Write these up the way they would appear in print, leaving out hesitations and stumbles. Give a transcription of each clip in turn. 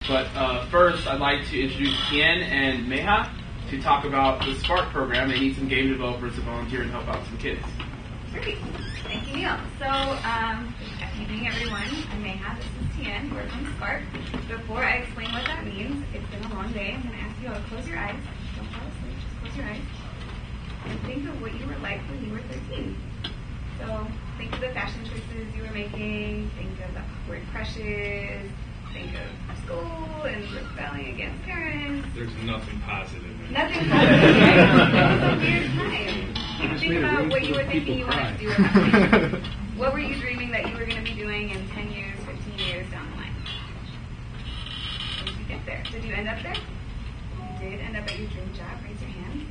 But first, I'd like to introduce Tien and Meha to talk about the Spark program. They need some game developers to volunteer and help out some kids. Great. Thank you, Neil. So, good evening, everyone. I'm Meha. This is Tien. We're from Spark. Before I explain what that means, it's been a long day. I'm going to ask you all to close your eyes. Don't fall asleep. Just close your eyes. And think of what you were like when you were 13. So, think of the fashion choices you were making. Think of the awkward crushes. Think of school and rebelling against parents. There's nothing positive in it. Nothing positive, right? It was a weird time. Think about what you were thinking you wanted to do at that point. What were you dreaming that you were going to be doing in 10 years, 15 years down the line? How did you get there? Did you end up there? You did end up at your dream job. Raise your hand.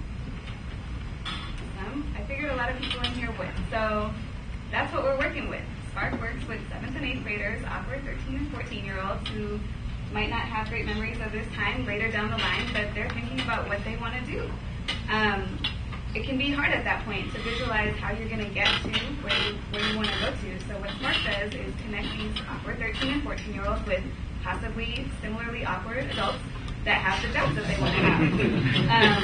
I figured a lot of people in here would. So that's what we're working with. Spark works with 7th and 8th graders, awkward 13 and 14-year-olds who might not have great memories of this time later down the line, but they're thinking about what they want to do. It can be hard at that point to visualize how you're going to get to where you want to go to. So what Spark does is connect these awkward 13 and 14-year-olds with possibly similarly awkward adults that have the jobs that they want to have.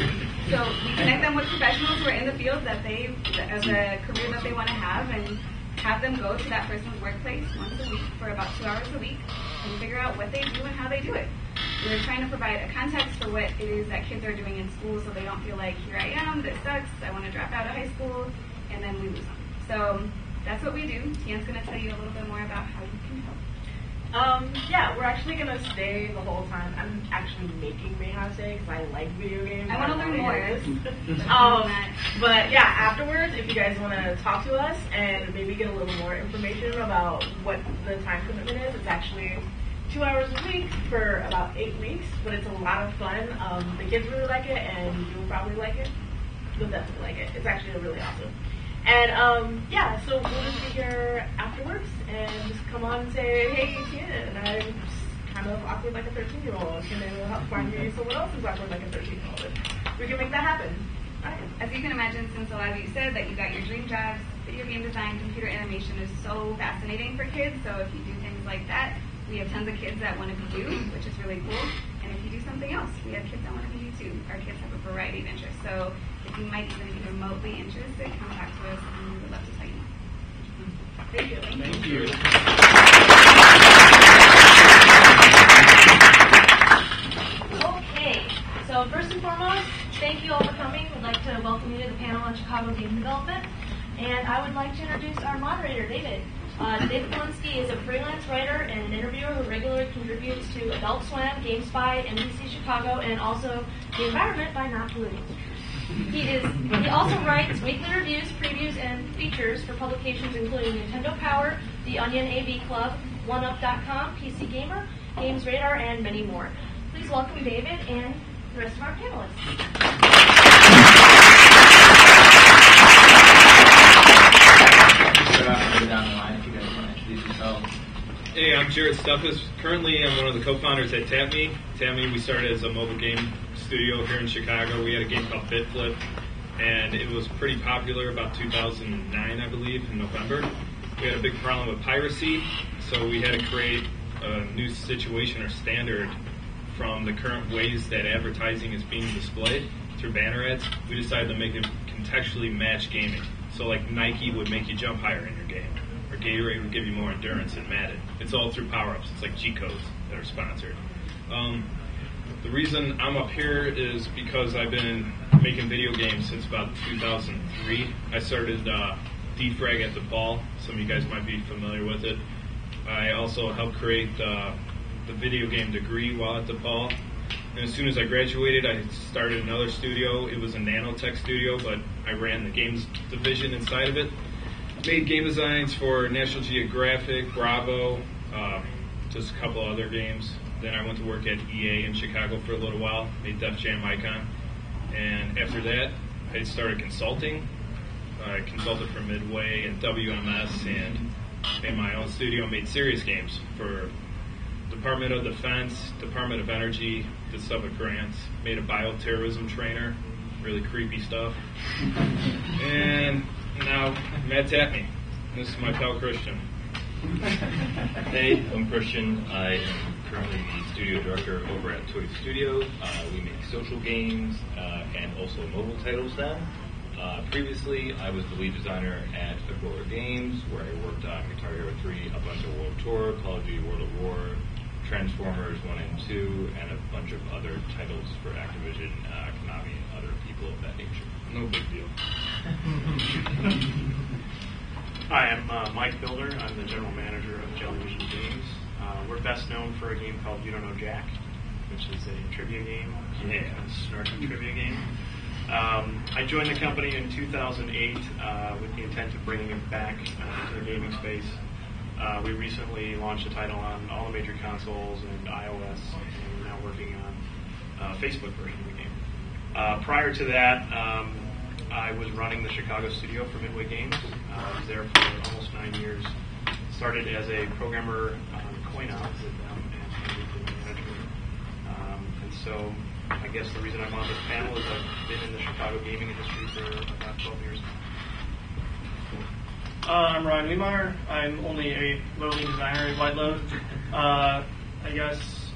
So we connect them with professionals who are in the field that the career that they want to have, and have them go to that person's workplace once a week for about 2 hours a week and figure out what they do and how they do it. We're trying to provide a context for what it is that kids are doing in school so they don't feel like, here I am, this sucks, I want to drop out of high school, and then we lose them. So that's what we do. Tien's going to tell you a little bit more about how you can help. Yeah, we're actually going to stay the whole time. I'm actually making Meha stay because I like video games. I want to learn more. But yeah, afterwards, if you guys want to talk to us and maybe get a little more information about what the time commitment is, it's actually 2 hours a week for about 8 weeks, but it's a lot of fun. The kids really like it, and you'll probably like it. You'll definitely like it. It's actually really awesome. And yeah, so we'll just be here afterwards and just come on and say, hey, Tien, I'm just kind of awkward like a 13-year-old. Can they help find me someone else who's awkward like a 13-year-old? We can make that happen. All right. As you can imagine, since a lot of you said that you got your dream jobs, video game design, computer animation is so fascinating for kids. So if you do things like that, we have tons of kids that want to be you, which is really cool. And if you do something else, we have kids that want to be you too. Our kids have a variety of interests. So if you might even be remotely interested, come back to us and we would love to tell you more. Thank you. Thank you. Okay, so first and foremost, thank you all for coming. We'd like to welcome you to the panel on Chicago game development. And I would like to introduce our moderator, David. David Wolinsky is a freelance writer and an interviewer who regularly contributes to Adult Swim, GameSpy, NBC Chicago, and also The Environment by Not Polluting. He also writes weekly reviews, previews, and features for publications including Nintendo Power, The Onion AV Club, OneUp.com, PC Gamer, Games Radar, and many more. Please welcome David and the rest of our panelists. Down the line if you guys want to introduce yourselves. Hey, I'm Steffes. Currently, I'm one of the co-founders at TapMe. TapMe, we started as a mobile game studio here in Chicago. We had a game called BitFlip, and it was pretty popular about 2009, I believe, in November. We had a big problem with piracy, so we had to create a new situation or standard from the current ways that advertising is being displayed through banner ads. We decided to make it contextually match gaming. So like Nike would make you jump higher in your game, or Gatorade would give you more endurance in Madden. It's all through power-ups. It's like cheat codes that are sponsored. The reason I'm up here is because I've been making video games since about 2003. I started Defrag at the Ball. Some of you guys might be familiar with it. I also helped create the video game degree while at the Ball. And as soon as I graduated, I started another studio. It was a nanotech studio, but I ran the games division inside of it. Made game designs for National Geographic, Bravo, just a couple other games. Then I went to work at EA in Chicago for a little while, made Def Jam Icon. And after that, I started consulting. I consulted for Midway and WMS, and in my own studio made serious games for Department of Defense, Department of Energy, did stuff with grants, made a bioterrorism trainer, really creepy stuff. And now Matt TapMe. This is my pal Christian. Hey, I'm Christian. I am currently the studio director over at Toy Studio. We make social games and also mobile titles now. Previously, I was the lead designer at Agora Games, where I worked on Guitar Hero 3, a bunch of World Tour, Call of Duty World at War, Transformers 1 and 2, and a bunch of other titles for Activision, Konami, and other people of that nature. No big deal. Hi, I'm Mike Bilder. I'm the general manager of Jellyvision Games. We're best known for a game called You Don't Know Jack, which is a trivia game, a snarky trivia game. I joined the company in 2008 with the intent of bringing it back to the gaming space. We recently launched a title on all the major consoles and iOS, and we're now working on a Facebook version of the game. Prior to that, I was running the Chicago studio for Midway Games. I was there for almost 9 years. Started as a programmer on coin-ops with them and moved into management. And so I guess the reason I'm on this panel is I've been in the Chicago gaming industry for about 12 years now. I'm Ryan Wiemeyer. I'm only a lowly designer at Wideload. I guess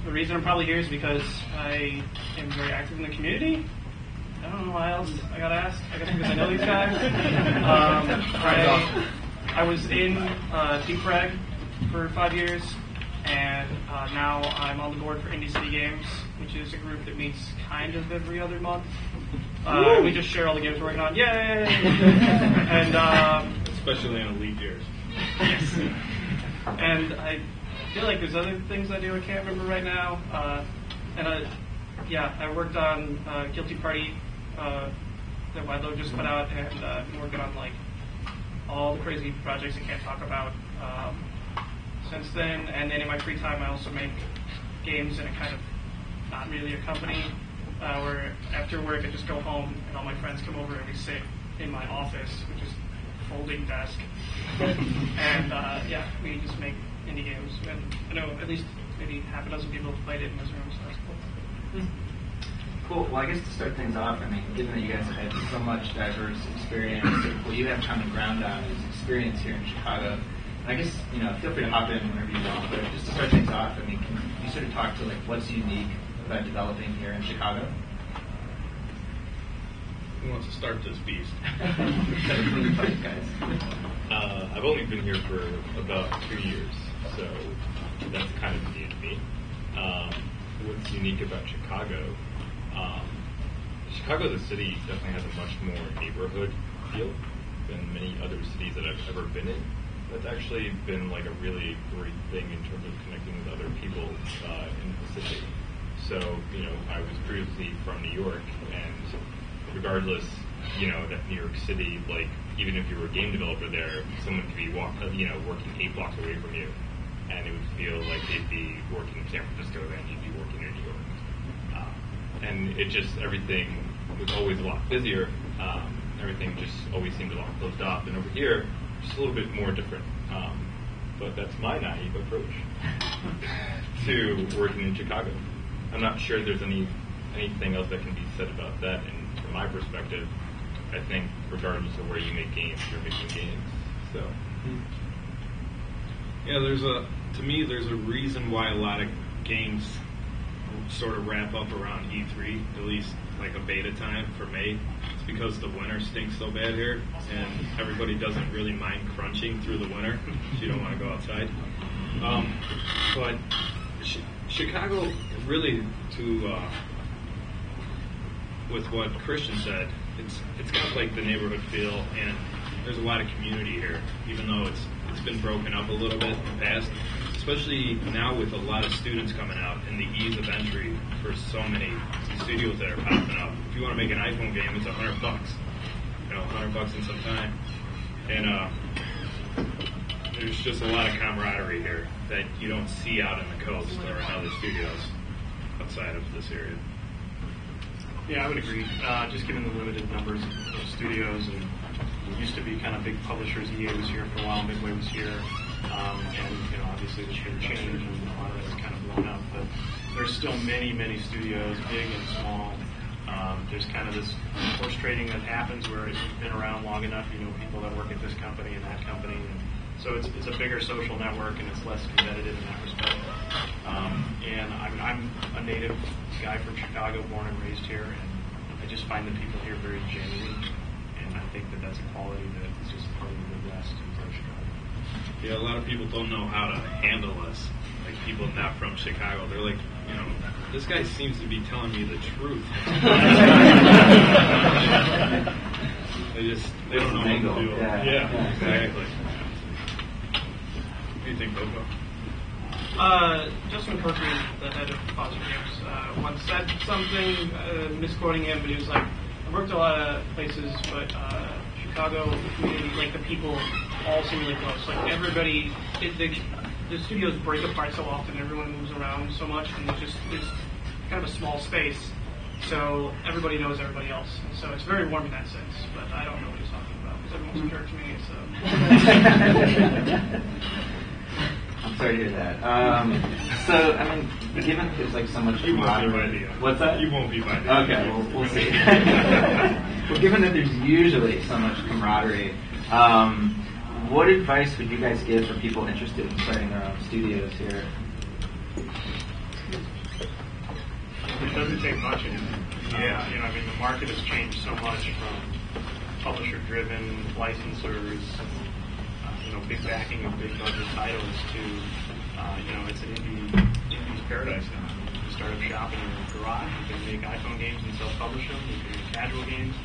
the reason I'm probably here is because I am very active in the community. I don't know why else I got asked. I guess because I know these guys. I was in Deep Reg for 5 years, and now I'm on the board for Indie City Games, which is a group that meets kind of every other month. We just share all the games we're working on. Yay! And Especially on lead years. yes. And I feel like there's other things I do I can't remember right now. I worked on Guilty Party that Wideload just put out, and been working on like all the crazy projects I can't talk about since then. And then in my free time, I also make games in a kind of not really a company where after work I just go home and all my friends come over and we sit in my office, which is a folding desk, and we just make indie games. And I know at least maybe half a dozen people have played it in this room, so that's cool. Cool. Well, I guess to start things off, I mean, given that you guys have had so much diverse experience, what you have common ground on is experience here in Chicago. And I guess, feel free to hop in whenever you want, but just to start things off, I mean, can you sort of talk to, like, what's unique about developing here in Chicago? Who wants to start this beast? Guys. I've only been here for about 2 years, so that's kind of new to me. What's unique about Chicago? Chicago, the city, definitely has a much more neighborhood feel than many other cities that I've ever been in. That's actually been like a really great thing in terms of connecting with other people in the city. So, I was previously from New York, and regardless, that New York City, like, even if you were a game developer there, someone could be working 8 blocks away from you, and it would feel like they'd be working in San Francisco and you'd be working in New York. And it just, everything was always a lot busier. Everything just always seemed a lot closed off. And over here, just a little bit more different. But that's my naive approach to working in Chicago. I'm not sure there's anything else that can be said about that. And from my perspective, I think regardless of where you make games, you're making games. So. Yeah, to me, there's a reason why a lot of games sort of wrap up around E3, at least like a beta time for May. It's because the winter stinks so bad here, and everybody doesn't really mind crunching through the winter, so you don't want to go outside. But Chicago, really, with what Christian said, it's got like the neighborhood feel, and there's a lot of community here, even though it's been broken up a little bit in the past, especially now with a lot of students coming out and the ease of entry for so many studios that are popping up. If you want to make an iPhone game, it's $100. $100 in some time. And there's just a lot of camaraderie here that you don't see out in the coast or in other studios outside of this area. Yeah, I would agree. Just given the limited numbers of studios, and it used to be kind of big publishers. EA was here for a while, Midway was here, and obviously there's been change, and a lot of it's kind of blown up. But there's still many, many studios, big and small. There's kind of this horse trading that happens where if you've been around long enough, you know people that work at this company and that company, and So it's a bigger social network and it's less competitive in that respect. And I'm a native guy from Chicago, born and raised here, and I just find the people here very genuine, and I think that that's a quality that is just part of the Midwest and part of Chicago. Yeah, a lot of people don't know how to handle us, like people not from Chicago. They're like, this guy seems to be telling me the truth. They don't know what to do. Yeah, exactly. What do you think, Coco? Justin Kirkby, the head of Foster Games, once said something, misquoting him, but he was like, I worked a lot of places, but Chicago, the community, like the people all seem really close. Like everybody, the studios break apart so often, everyone moves around so much, and it's kind of a small space, so everybody knows everybody else. And so it's very warm in that sense, but I don't know what he's talking about, because everyone's a jerk to me, so... I'm sorry to hear that. So, I mean, given that there's like so much camaraderie... What's that? You won't be by the Okay, well, we'll see. Well, given that there's usually so much camaraderie, what advice would you guys give for people interested in starting their own studios here? It doesn't take much anymore. I mean, the market has changed so much from publisher-driven licensors, big backing of big budget titles to, it's an indie's paradise now. You can start up shop in your garage. You can make iPhone games and self-publish them. You can make casual games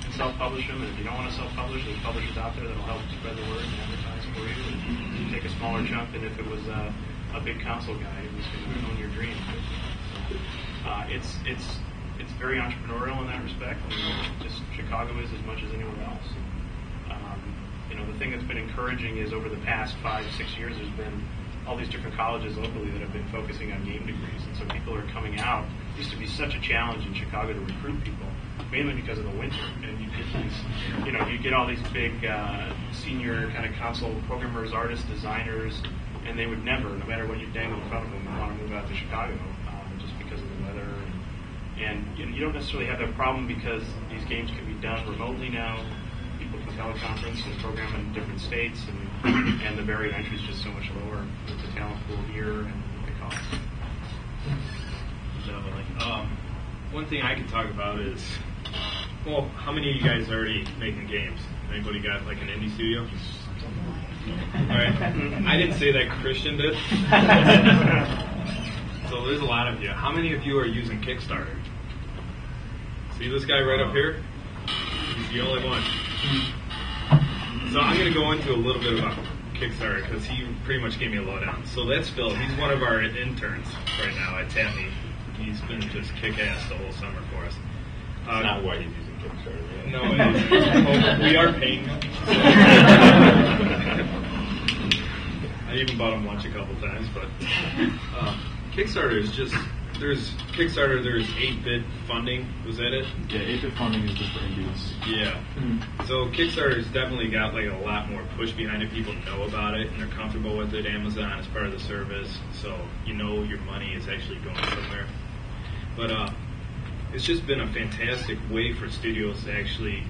and self-publish them. And if you don't want to self-publish, there's publishers out there that'll help spread the word and advertise for you. And you take a smaller chunk than if it was a big console guy who's going to own your dream. It's very entrepreneurial in that respect. Just Chicago is as much as anywhere else. The thing that's been encouraging is over the past 5-6 years, there's been all these different colleges locally that have been focusing on game degrees, and so people are coming out. It used to be such a challenge in Chicago to recruit people, mainly because of the winter, and you get these, you get all these big senior kind of console programmers, artists, designers, and they would never, no matter what you dangle in front of them, want to move out to Chicago just because of the weather. And you don't necessarily have that problem because these games can be done remotely now. People can teleconference and program in different states, and the barrier to entry is just so much lower with the talent pool here and the cost. Definitely. One thing I could talk about is, how many of you guys are already making games? Anybody got like an indie studio? All right. I didn't say that, Christian did. So there's a lot of you. How many of you are using Kickstarter? See this guy right up here? He's the only one. So I'm going to go into a little bit about Kickstarter because he pretty much gave me a lowdown. So that's Phil. He's one of our interns right now at TapMe. He's been just kick-ass the whole summer for us. That's not why he's using Kickstarter. No, it is. We are paying him. I even bought him lunch a couple times, but Kickstarter is just... There's 8-bit funding. Was that it? Yeah, 8-bit funding is just for indies. Yeah. So Kickstarter's definitely got like a lot more push behind it. People know about it and they're comfortable with it. Amazon is part of the service, so your money is actually going somewhere. But it's just been a fantastic way for studios to actually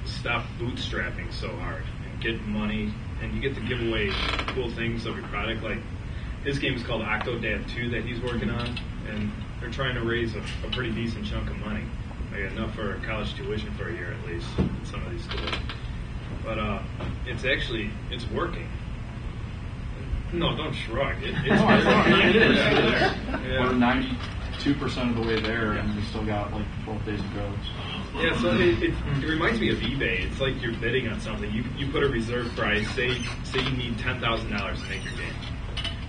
stop bootstrapping so hard and get money, and you get to give away cool things of your product. Like his game is called Octodad 2 that he's working on. And they're trying to raise a pretty decent chunk of money, like enough for college tuition for a year at least in some of these schools. But it's working. No, don't shrug. It's it is. Yeah. We're 92% of the way there, and we still got like 12 days to go. Yeah, so it reminds me of eBay. It's like you're bidding on something. You put a reserve price. Say you need $10,000 to make your game.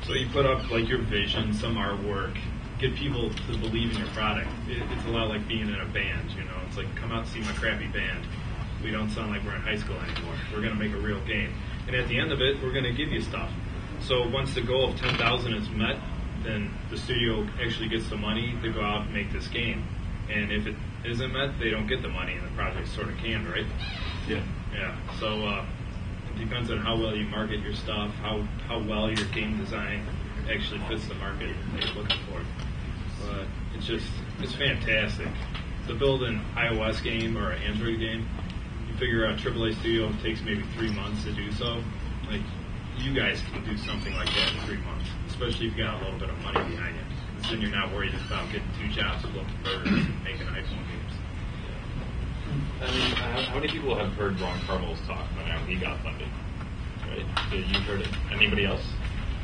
So you put up like your vision, some artwork. Get people to believe in your product. It's a lot like being in a band, It's like, come out and see my crappy band. We don't sound like we're in high school anymore. We're going to make a real game. And at the end of it, we're going to give you stuff. So once the goal of 10,000 is met, then the studio actually gets the money to go out and make this game. And if it isn't met, they don't get the money, and the project's sort of canned, right? Yeah. Yeah. So it depends on how well you market your stuff, how well your game design actually fits the market that you're looking for. But it's fantastic. To build an iOS game or an Android game, you figure out AAA Studio takes maybe 3 months to do so. Like, you guys can do something like that in 3 months, especially if you got a little bit of money behind you. Because then you're not worried about getting 2 jobs, flipping burgers, and making iPhone games. I mean, how many people have heard Ron Carmel's talk on how he got funded? Right? So you've heard it. Anybody else?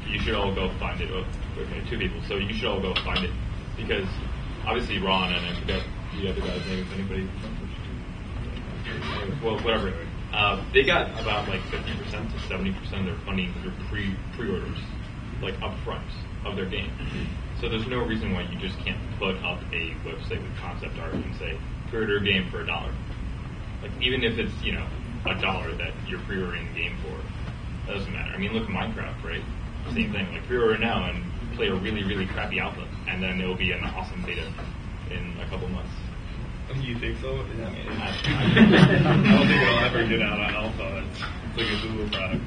You should all go find it. Oh, okay, 2 people. So you should all go find it. Because obviously Ron, and I forget the other guy's name, if anybody... Well, whatever. They got about like 50% to 70% of their funding through pre-orders, like up front of their game. So there's no reason why you just can't put up a website with concept art and say, pre-order a game for $1. Like, even if it's, you know, $1 that you're pre-ordering the game for, that doesn't matter. I mean, look at Minecraft, right? Same thing. Like, pre-order now and play a really, really crappy alpha, and then it'll be an awesome beta in a couple months. You think so? Yeah. I don't think it'll ever get out on alpha. It's like a Google product.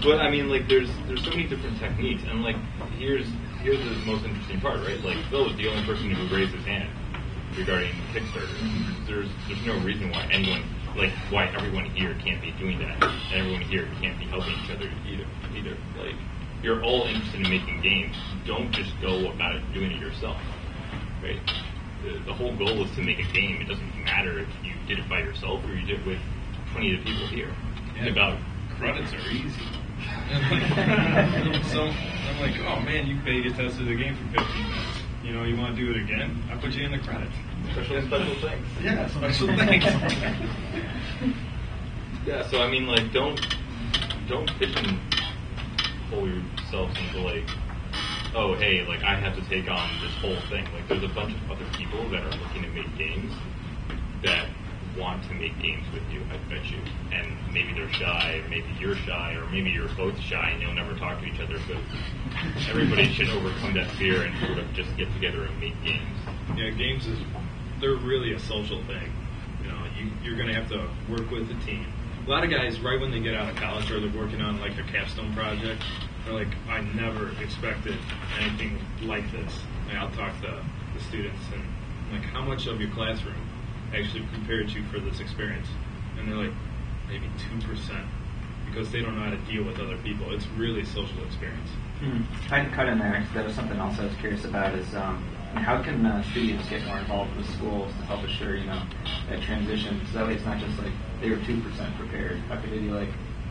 But I mean, like, there's so many different techniques, and like, here's the most interesting part, right? Like, Phil was the only person who raised his hand regarding Kickstarter. There's no reason why why everyone here can't be doing that, and everyone here can't be helping each other either. Like, you're all interested in making games. Don't just go about it doing it yourself, right? The whole goal is to make a game. It doesn't matter if you did it by yourself or you did it with 20 of the people here. Yeah, about credits are easy. So I'm like, oh man, you beta tested the game for 15 minutes. You know, you want to do it again? I put you in the credits. Special things. Yeah, special things. Yeah, so I mean, like, don't pigeonhole yourselves into like, oh, hey, like, I have to take on this whole thing. Like, there's a bunch of other people that are looking to make games that want to make games with you, I bet you. And maybe they're shy, or maybe you're shy, or maybe you're both shy and you'll never talk to each other, but everybody should overcome that fear and sort of just get together and make games. Yeah, games they're really a social thing. You know, you're going to have to work with a team. A lot of guys, right when they get out of college or they're working on, like, a capstone project, they're like, I never expected anything like this. And I'll talk to the students and, like, how much of your classroom actually prepared you for this experience? And they're like, maybe 2%, because they don't know how to deal with other people. It's really a social experience. I can cut in there, because that was something else I was curious about, is how can studios get more involved with schools to help assure, that transition? So that way it's not just like they were 2% prepared. How could they be like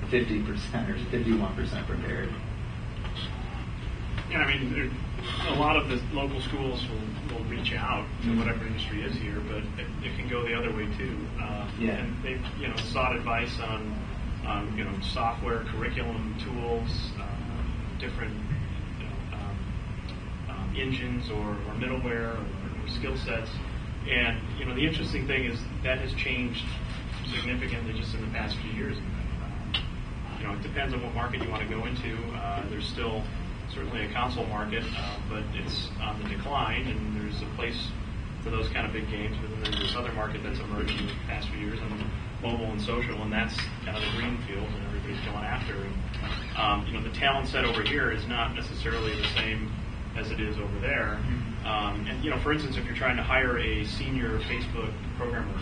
50% or 51% prepared? Yeah, I mean, a lot of the local schools will reach out to whatever industry is here, but it can go the other way too. And they've sought advice on software, curriculum, tools, different engines or middleware or skill sets. And the interesting thing is that has changed significantly just in the past few years. It depends on what market you want to go into. There's still certainly a console market, but it's on the decline, and there's a place for those kind of big games. But then there's this other market that's emerged in the past few years on mobile and social, and that's kind of the green field, and everybody's going after. And the talent set over here is not necessarily the same as it is over there. And for instance, if you're trying to hire a senior Facebook programmer,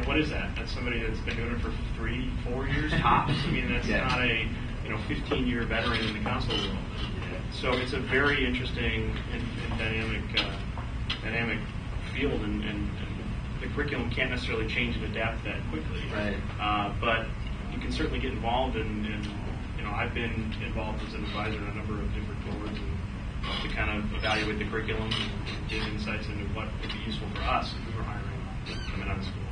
what is that? That's somebody that's been doing it for 3-4 years tops. I mean, that's not a 15-year veteran in the console world. So it's a very interesting and dynamic field, and the curriculum can't necessarily change and adapt that quickly. Right. But you can certainly get involved, and I've been involved as an advisor in a number of different boards to kind of evaluate the curriculum and give insights into what would be useful for us if we were hiring coming out of school.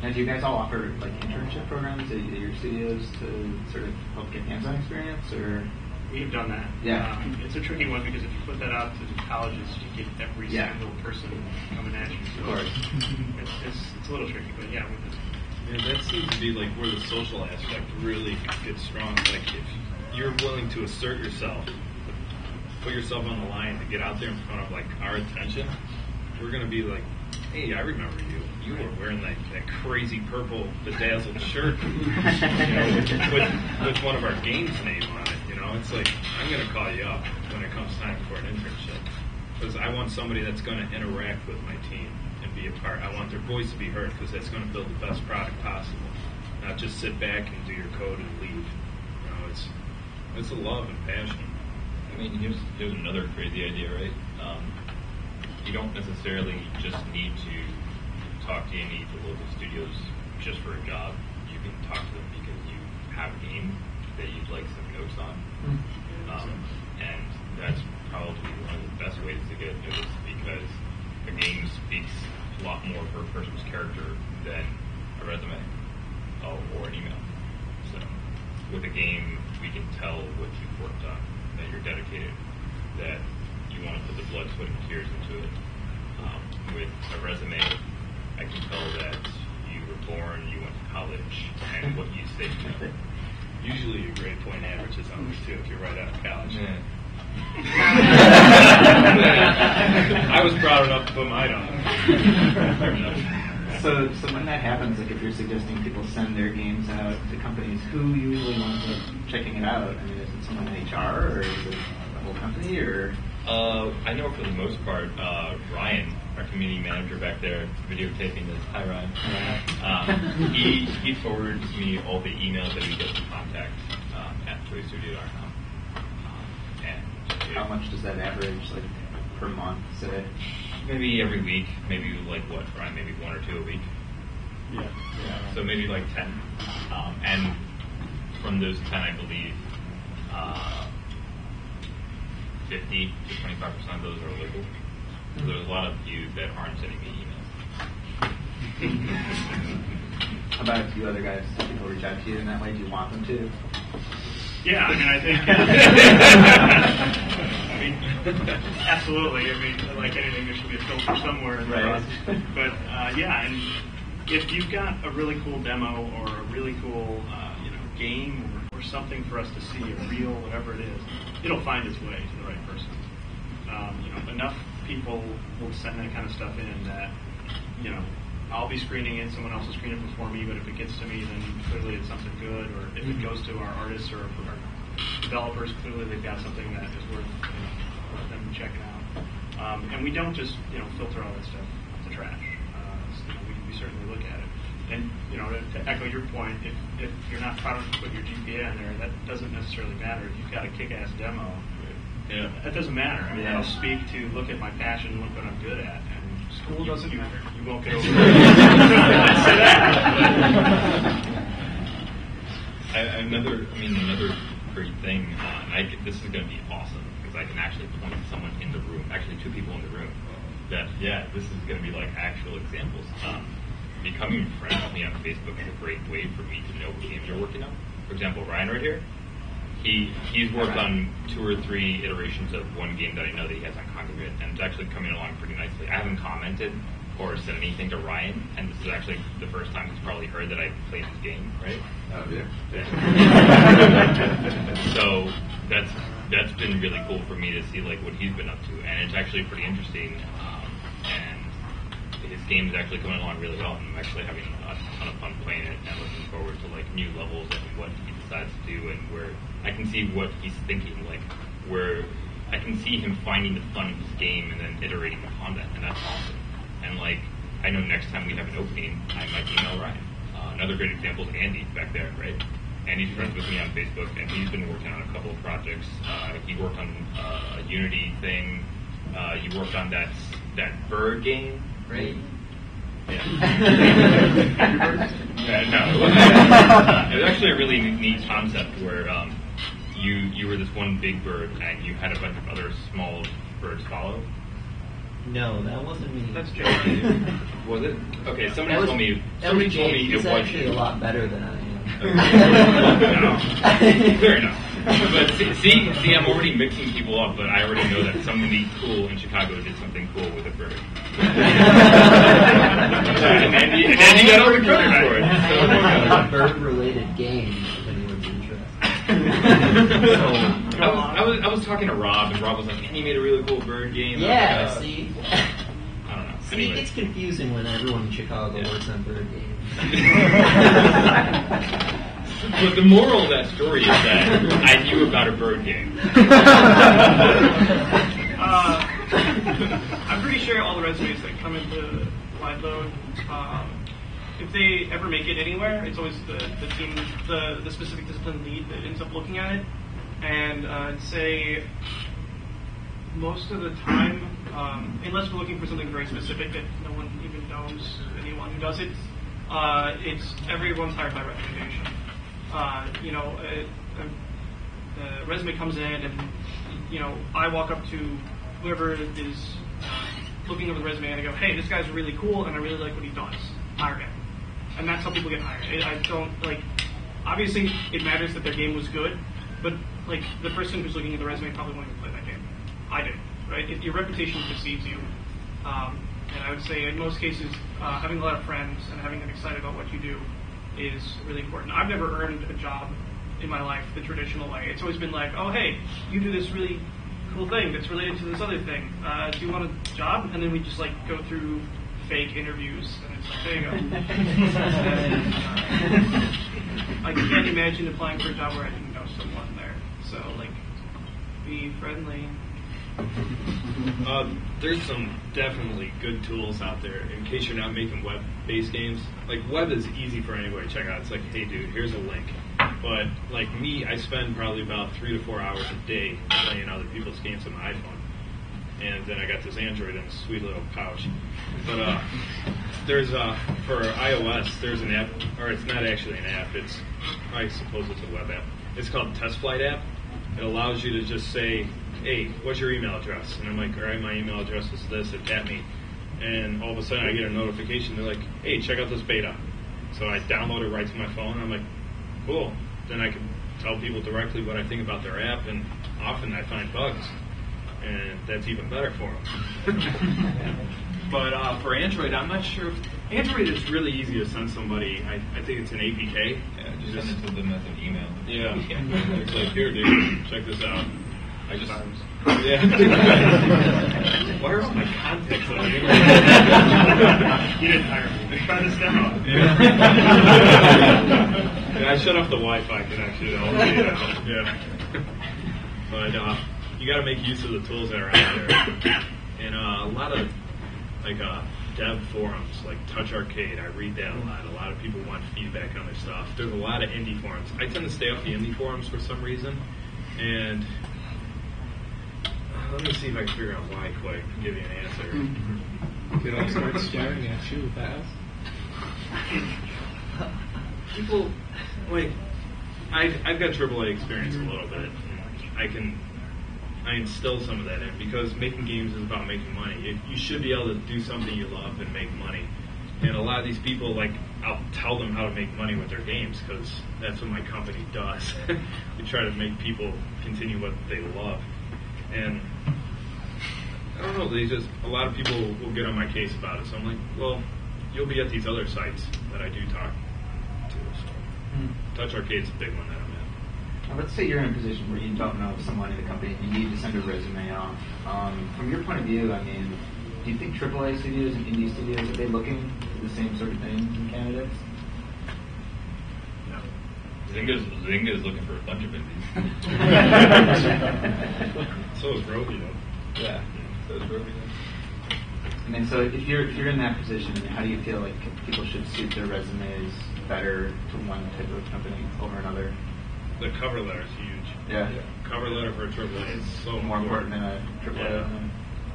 And do you guys all offer like internship programs at your studios to sort of help get hands-on experience, or? We've done that. Yeah. It's a tricky one because if you put that out to the colleges, you get every single person coming at you. So of course. It's a little tricky, but yeah, we just. Yeah, that seems to be like where the social aspect really gets strong. Like if you're willing to assert yourself, put yourself on the line to get out there in front of like our attention, we're gonna be like, hey, I remember you. You were wearing that crazy purple bedazzled shirt, with one of our games name on it. It's like, I'm going to call you up when it comes time for an internship. Because I want somebody that's going to interact with my team and be a part. I want their voice to be heard because that's going to build the best product possible. not just sit back and do your code and leave. It's a love and passion. I mean, here's another crazy idea, right? You don't necessarily just need to talk to any of the local studios just for a job. You can talk to them because you have a game that you'd like some notes on. And that's probably one of the best ways to get noticed because a game speaks a lot more for a person's character than a resume or an email. So with a game, we can tell what you've worked on, that you're dedicated, that you want to put the blood, sweat, and tears into it. With a resume, I can tell that you were born, you went to college, and what you say. Usually your grade point average is under 2 if you're right out of college. Yeah. I was proud enough to put mine on. So when that happens, like if you're suggesting people send their games out to companies, who usually winds up checking it out? I mean, is it someone in HR or is it the whole company or? I know for the most part, Ryan, our community manager back there, videotaping this. Hi, Ryan. He forwards me all the emails that we get to contact at toystudio.com. How much does that average, like per month, say? Maybe every week. Maybe like what, Ryan? Maybe 1 or 2 a week. Yeah. So maybe like 10. And from those 10, I believe 50 to 25% of those are illegal. So there's a lot of you that aren't sending me emails. How about you other guys? Do people reach out to you in that way? Do you want them to? Yeah, I mean, I think, absolutely. I mean, like anything, there should be a filter somewhere in the Right. But yeah, and if you've got a really cool demo or a really cool, game or something for us to see, a reel, whatever it is, it'll find its way to the right person. Enough people will send that kind of stuff in that, I'll be screening it, someone else will screen it before me, but if it gets to me, then clearly it's something good, or if it goes to our artists or our developers, clearly they've got something that is worth them checking out. And we don't just, filter all that stuff to trash. We certainly look at it. And, to echo your point, if you're not proud enough to put your GPA in there, that doesn't necessarily matter. If you've got a kick-ass demo, that doesn't matter. I mean, that'll speak to, look at my passion, look what I'm good at. School doesn't matter. You won't get over it. Say that. Another great thing, this is going to be awesome, because I can actually point to someone in the room, actually 2 people in the room, that, this is going to be like actual examples. Becoming friends with me on Facebook is a great way for me to know what games you're working on. For example, Ryan right here, he's worked on 2 or 3 iterations of one game that I know that he has on Congregate, and it's actually coming along pretty nicely. I haven't commented or said anything to Ryan, and this is actually the first time he's probably heard that I played his game, right? Oh, yeah. So that's been really cool for me to see like what he's been up to, and it's actually pretty interesting. And his game is actually coming along really well, and I'm actually having a ton of fun playing it, and looking forward to like new levels and what he decides to do, and where I can see what he's thinking, like where I can see him finding the fun of his game and then iterating upon that, and that's awesome. And like I know next time we have an opening, I might email Ryan. Another great example is Andy back there, right? Andy's friends with me on Facebook, and he's been working on a couple of projects. He worked on a Unity thing. You worked on that bird game, right? Yeah. No. It was actually a really neat concept where you were this one big bird, and you had a bunch of other small birds follow. No, that wasn't me. That's Jerry. Was it? Okay, somebody told me it was He's you. actually a lot better than I am. No. Fair enough. But see, I'm already mixing people up, but I already know that somebody cool in Chicago did something cool with a bird. and then you got all the credit for it. I have a bird-related game, if anyone's interested. I was talking to Rob, and Rob was like, man, you made a really cool bird game. Yeah, see? I don't know. See, Anyway. it's confusing when everyone in Chicago works on bird games. But the moral of that story is that I knew about a bird game. I'm pretty sure all the resumes that come into Wideload, if they ever make it anywhere, it's always the team, the specific discipline lead that ends up looking at it. And I'd say most of the time, unless we're looking for something very specific that no one even knows anyone who does it, it's everyone's hired by recommendation. The resume comes in, and I walk up to whoever is looking over the resume, and I go, "Hey, this guy's really cool, and I really like what he does. Hire him." And that's how people get hired. I don't like. Obviously, it matters that their game was good, but like the person who's looking at the resume probably won't even play that game. I did, right? Your reputation precedes you, and I would say in most cases, having a lot of friends and having them excited about what you do is really important. I've never earned a job in my life the traditional way. It's always been like, "Oh, hey, you do this really cool thing that's related to this other thing. Do you want a job?" And then we just like go through fake interviews, and it's like, there you go. I can't imagine applying for a job where I didn't know someone there. So like, be friendly. There's some definitely good tools out there in case you're not making web-based games. Like, web is easy for anybody to check out. It's like, hey, dude, here's a link. But, like me, I spend probably about 3 to 4 hours a day playing other people's games on my iPhone. And then I got this Android in a sweet little pouch. But there's, for iOS, there's an app, or it's not actually an app, I suppose it's a web app. It's called Test Flight app. It allows you to just say, "Hey, what's your email address?" And I'm like, "All right, my email address is this at TapMe." And all of a sudden I get a notification. They're like, "Hey, check out this beta." So I download it right to my phone, and I'm like, cool. Then I can tell people directly what I think about their app, and often I find bugs. And that's even better for them. But for Android, I'm not sure. Android is really easy to send somebody. I think it's an APK. Yeah, just send it to them as an email. Yeah. It's like, "Here, dude, check this out." I just Yeah. Why are all my contacts on here? You didn't hire me. Try this demo. Yeah, I shut off the Wi-Fi connection. Yeah. But you got to make use of the tools that are out there. And a lot of like dev forums, like Touch Arcade, I read that a lot. A lot of people want feedback on their stuff. There's a lot of indie forums. I tend to stay off the indie forums for some reason. And let me see if I can figure out why quick and give you an answer. Could I start staring at you fast? People, like, I've got AAA experience a little bit. I instill some of that in because making games is about making money. You should be able to do something you love and make money. And a lot of these people, like, I'll tell them how to make money with their games because that's what my company does. We try to make people continue what they love. And I don't know, a lot of people will get on my case about it. So I'm like, well, you'll be at these other sites that I do talk to. So Touch Arcade's a big one that I'm at. Now, let's say you're in a position where you don't know someone in the company, you need to send a resume off. From your point of view, I mean, do you think AAA studios and indie studios, are they looking for the same sort of things in candidates? No. Zynga is looking for a bunch of indies. So is Roby, though. Yeah. So is Roby. I mean, so if you're in that position, I mean, how do you feel like people should suit their resumes better to one type of company over another? The cover letter is huge. Yeah. Cover letter for a AAA is so More important than a AAA. Yeah.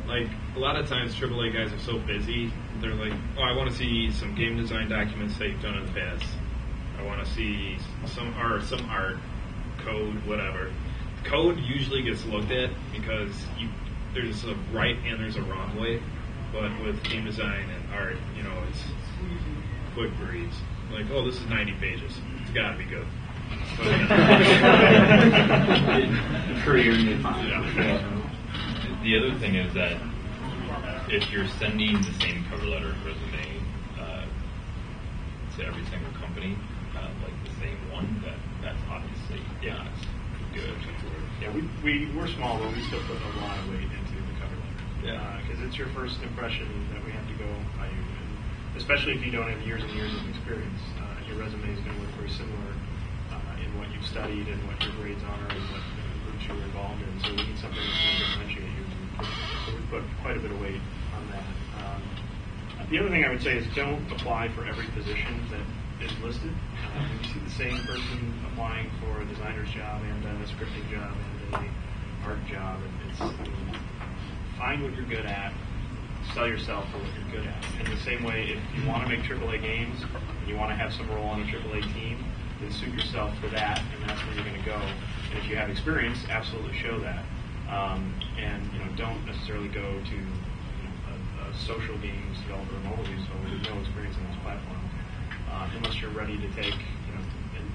Like, a lot of times AAA guys are so busy, they're like, oh, I want to see some game design documents that you've done in the past. I want to see some art, code, whatever. Code usually gets looked at because there's a right and there's a wrong way. But with game design and art, it's quick reads. Like, oh, this is 90 pages. It's got to be good. Career defined. Yeah. The other thing is that if you're sending the same cover letter resume to every single company, like the same one, that's obviously not good. Yeah, we're small, but we still put a lot of weight into the cover letter. Yeah, because it's your first impression that we have to go by you, and especially if you don't have years and years of experience. Your resume is going to look very similar in what you've studied and what your grades are and what groups you're involved in. So we need something that's going to differentiate you. So we put quite a bit of weight on that. The other thing I would say is don't apply for every position that is listed. When you see the same person applying for a designer's job and a scripting job and a art job, find what you're good at, sell yourself for what you're good at. In the same way, if you want to make AAA games and you want to have some role on a AAA team, then suit yourself for that, and that's where you're going to go. And if you have experience, absolutely show that. And don't necessarily go to a social games developer or mobile games developer with no experience on this platform, unless you're ready to take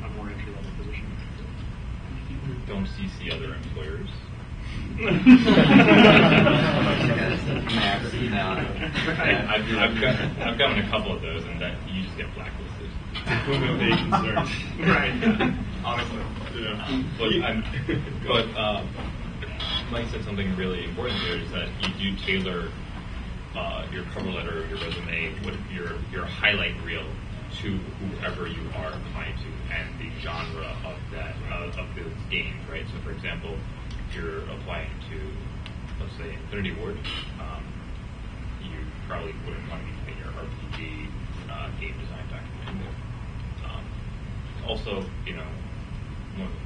a more entry level position. Don't CC other employers. I've gotten a couple of those, and that you just get blacklisted. Women with concerns. Right. Honestly. But Mike said something really important here is that you do tailor your cover letter, your resume, your highlight reel to whoever you are applying to and the genre of that of those games, right? So, for example, if you're applying to, let's say, Infinity Ward, you probably wouldn't want to be putting your RPG game design document in there. Also,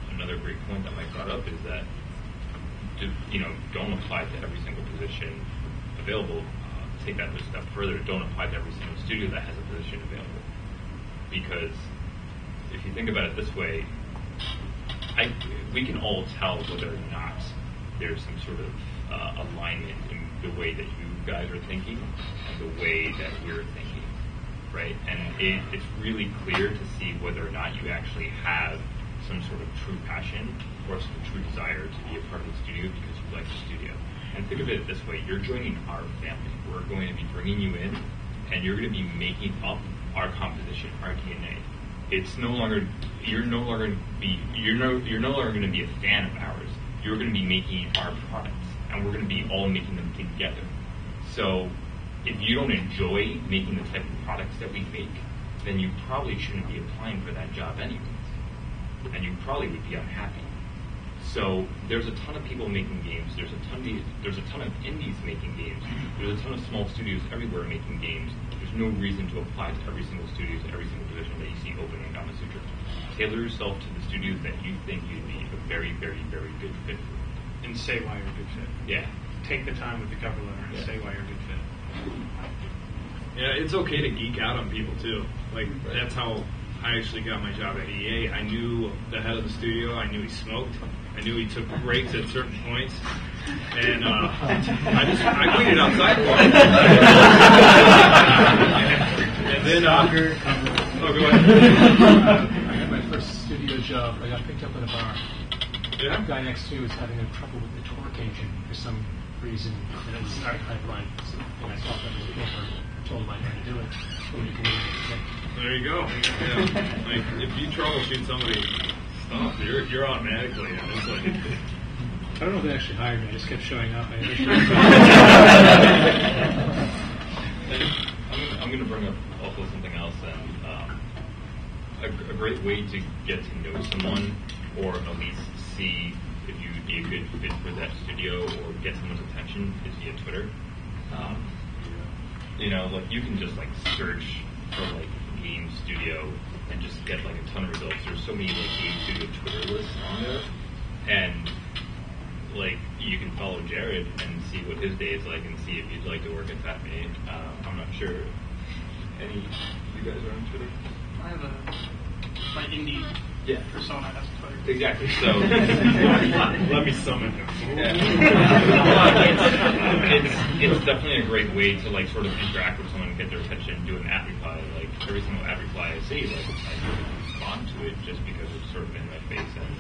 another great point that Mike brought up is that don't apply to every single position available. Take that a step further. Don't apply to every single studio that has a position available. Because if you think about it this way, we can all tell whether or not there's some sort of alignment in the way that you guys are thinking and the way that we're thinking, right? And it's really clear to see whether or not you actually have some sort of true passion or some true desire to be a part of the studio because you like the studio. And think of it this way, you're joining our family. We're going to be bringing you in, and you're going to be making up our composition, our DNA. It's no longer, you're no longer going to be a fan of ours. You're going to be making our products, and we're going to be all making them together. So if you don't enjoy making the type of products that we make, then you probably shouldn't be applying for that job anyways. And you probably would be unhappy. So there's a ton of people making games. There's a ton of indies making games. There's a ton of small studios everywhere making games. There's no reason to apply to every single studio, to every single position that you see open in Kama Sutra. Tailor yourself to the studios that you think you'd be a very, very, very good fit for. And say why you're a good fit. Yeah. Take the time with the cover letter and say why you're a good fit. Yeah, it's okay to geek out on people too. Like that's how I actually got my job at EA. I knew the head of the studio. I knew he smoked. I knew he took breaks at certain points, and I waited outside for him. And then, go ahead. I had my first studio job. I got picked up at a bar. Yeah. The guy next to me was having trouble with the torque engine for some reason, and it was an art pipeline. And I thought that was a filter. I told him I had to do it. There you go. Yeah. Like if you troubleshoot somebody's stuff, you're automatically. And it's like I don't know if they actually hired me. I just kept showing up. I'm going to bring up also something else, and a great way to get to know someone, or at least see if you would be a good fit for that studio, or get someone's attention, is via Twitter. Like you can just like search for like game studio and just get like a ton of results. There's so many like game studio Twitter lists on there, and like you can follow Jared and see what his day is like and see if you'd like to work at TapMe. I'm not sure. Any of you guys are on Twitter? I have my indie persona has Twitter. Exactly. So let me summon him. It's definitely a great way to like sort of interact with someone and get their attention, do an ad reply. Like every single ad reply I see, like I sort of respond to it just because it's sort of in my face, and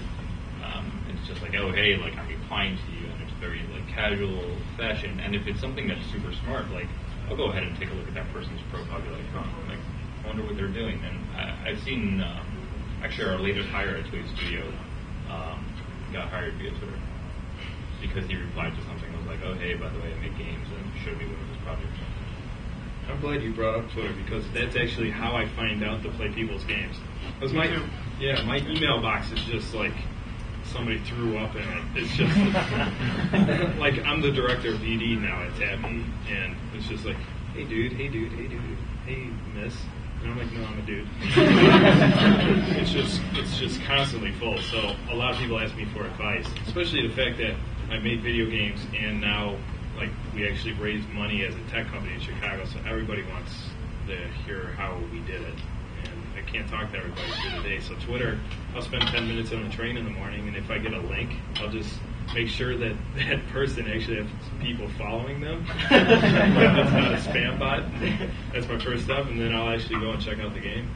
it's just like, oh hey, like I'm replying to you, and it's very like casual fashion. And if it's something that's super smart, like I'll go ahead and take a look at that person's profile, be like, oh, like I wonder what they're doing. And I've seen actually our latest hire at Toy Studio got hired via Twitter because he replied to something. I was like, oh hey, by the way, I make games, and showed me one of his projects. I'm glad you brought up Twitter because that's actually how I find out to play people's games. Because my email box is just like somebody threw up in it. It's just like I'm the director of DD now at TapMe, and it's just like hey dude, hey dude, hey dude, hey miss. And I'm like, no, I'm a dude. It's just constantly full. So a lot of people ask me for advice, especially the fact that I made video games and now like we actually raised money as a tech company in Chicago. So everybody wants to hear how we did it. And I can't talk to everybody through the day. So Twitter, I'll spend 10 minutes on the train in the morning, and if I get a link, I'll just make sure that that person actually has people following them. That's not a spam bot. That's my first step, and then I'll actually go and check out the game.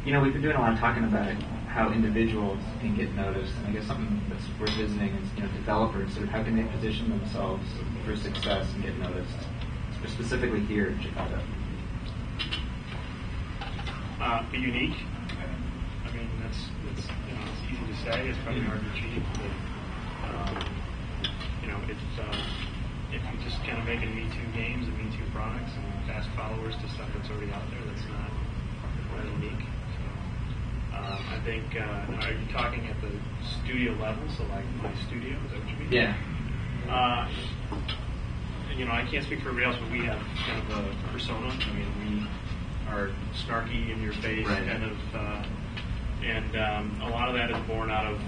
You know, we've been doing a lot of talking about how individuals can get noticed, and I guess something that's worth visiting is, you know, developers, sort of how can they position themselves for success and get noticed, specifically here in Chicago? Be unique. I mean, that's it's easy to say. It's probably hard to achieve. But if you just kind of making Me Too games and Me Too products and fast followers to stuff that's already out there, that's not unique. So, I think. Are you talking at the studio level? So like my studio? Is that what you mean? Yeah. I can't speak for everybody else, but we have kind of a persona. I mean, we are snarky in your face, right. kind of, and a lot of that is born out of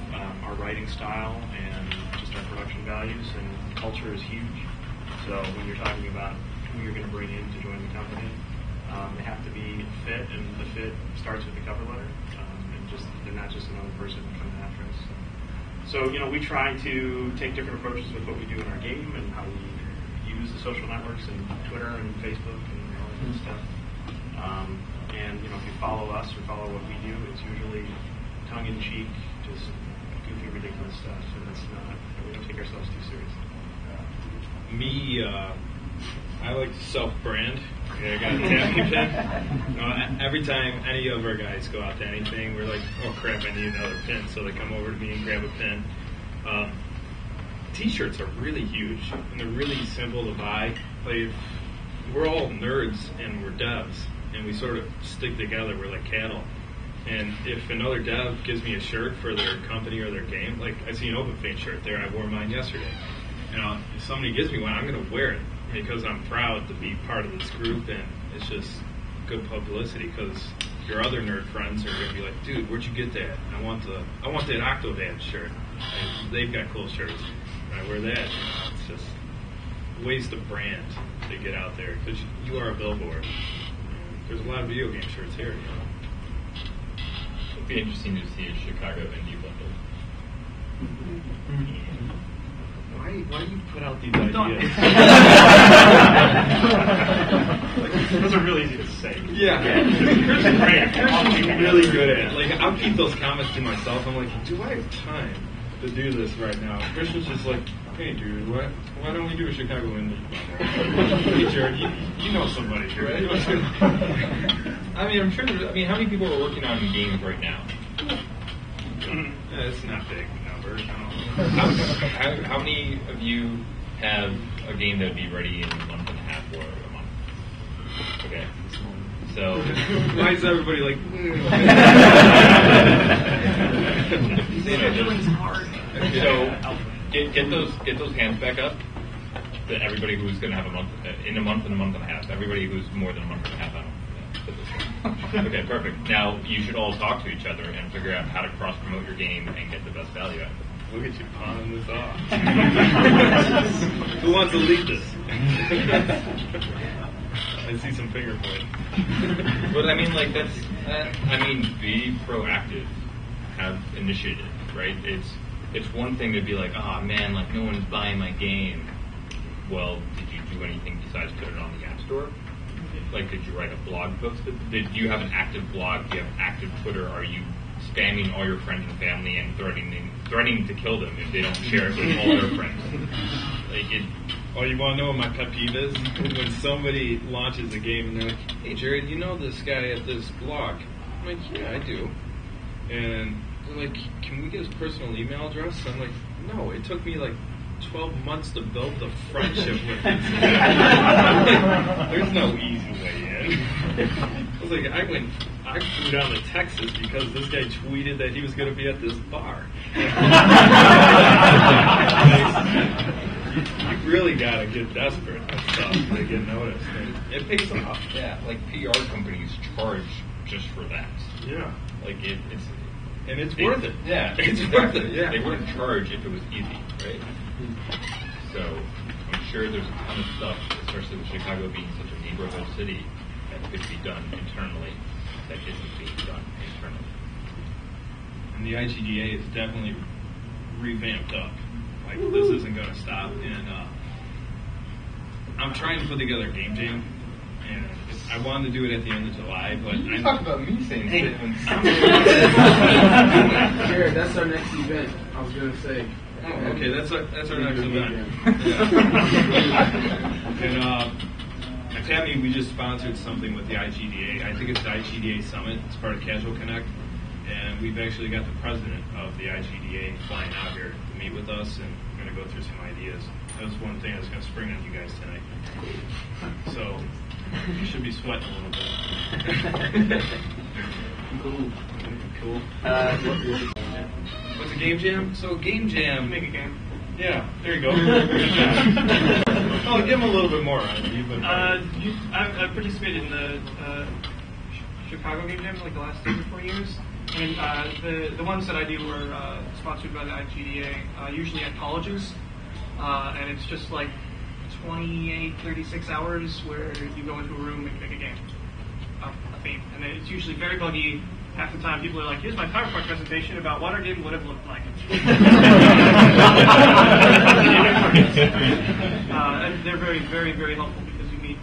our writing style and just our production values, and culture is huge. So when you're talking about who you're going to bring in to join the company, they have to be a fit, and the fit starts with the cover letter, and just they're not just another person coming after us. So we try to take different approaches with what we do in our game and how we use the social networks and Twitter and Facebook and all that kind of stuff. And if you follow us or follow what we do, it's usually tongue-in-cheek, just goofy, ridiculous stuff. And it's not. We don't take ourselves too seriously. Me, I like to self-brand. I got a TapMe pin. Every time any of our guys go out to anything, we're like, oh crap, I need another pin. So they come over to me and grab a pin. T-shirts are really huge, and they're really simple to buy. Like, we're all nerds and we're devs, and we sort of stick together. We're like cattle. And if another dev gives me a shirt for their company or their game, like I see an Open Fate shirt there, I wore mine yesterday. If somebody gives me one, I'm going to wear it because I'm proud to be part of this group, and it's just good publicity because your other nerd friends are going to be like, dude, where'd you get that? I want that Octodad shirt. And they've got cool shirts. And I wear that. It's just ways to brand to get out there because you are a billboard. There's a lot of video game shirts here. It'd be interesting to see a Chicago indie bundle. Why do you put out these ideas? Those are really easy to say. Yeah. Christian's really good at it. Like, I'll keep those comments to myself. I'm like, do I have time to do this right now? Christian's just like, hey, dude, why don't we do a Chicago indie bundle? Hey, Jared, you know somebody, right? I mean, I'm sure how many people are working on games right now? It's not big numbers. How many of you have a game that would be ready in a month and a half or a month? Okay. So why is everybody like? Scheduling's hard. So get those hands back up. That everybody who's going to have a month in a month and a month and a half. Everybody who's more than a month and a half out. Okay, perfect. Now you should all talk to each other and figure out how to cross-promote your game and get the best value out of it. Look at you pawning this off. Who wants to lead this? I see some finger pointing. But I mean, like be proactive, have initiative, right? It's one thing to be like, oh man, like no one's buying my game. Well, did you do anything besides put it on the App Store? Like, did you write a blog post? Do you have an active blog? Do you have active Twitter? Are you spamming all your friends and family and threatening to kill them if they don't share it with all their friends? Oh, you want to know what my pet peeve is? When somebody launches a game and they're like, hey, Jared, you know this guy at this blog? I'm like, yeah, I do. And they're like, can we get his personal email address? I'm like, no, it took me like 12 months to build the friendship with him. There's no easy way in. I was like, I flew down to Texas because this guy tweeted that he was going to be at this bar. You really gotta get desperate and stuff to get noticed. And it pays off. Yeah, like PR companies charge just for that. Yeah. Like it's worth it. Yeah, It's exactly. worth it, yeah. They wouldn't charge if it was easy, right? So I'm sure there's a ton of stuff, especially with Chicago being such a neighborhood city, that could be done internally that isn't being done internally. And the IGDA is definitely revamped up. Like, this isn't going to stop. And I'm trying to put together a game jam. And I wanted to do it at the end of July, but You talked about me saying statements. Sure, that's our next event. I was going to say. Oh, okay, that's our next event. And at TapMe, we just sponsored something with the IGDA. I think it's the IGDA Summit. It's part of Casual Connect. And we've actually got the president of the IGDA flying out here to meet with us, and we're going to go through some ideas. That was one thing I was going to spring on you guys tonight. So you should be sweating a little bit. Cool. What's a game jam? So game jam. Make a game. Yeah, there you go. Oh, give him a little bit more. I've participated in the Chicago game jams like the last 3 or 4 years. And the ones that I do are sponsored by the IGDA, usually at colleges. And it's just like 28, 36 hours where you go into a room and make a game, a theme. And it's usually very buggy. Half the time people are like, here's my PowerPoint presentation about what our game would have looked like. And they're very, very, very helpful because you meet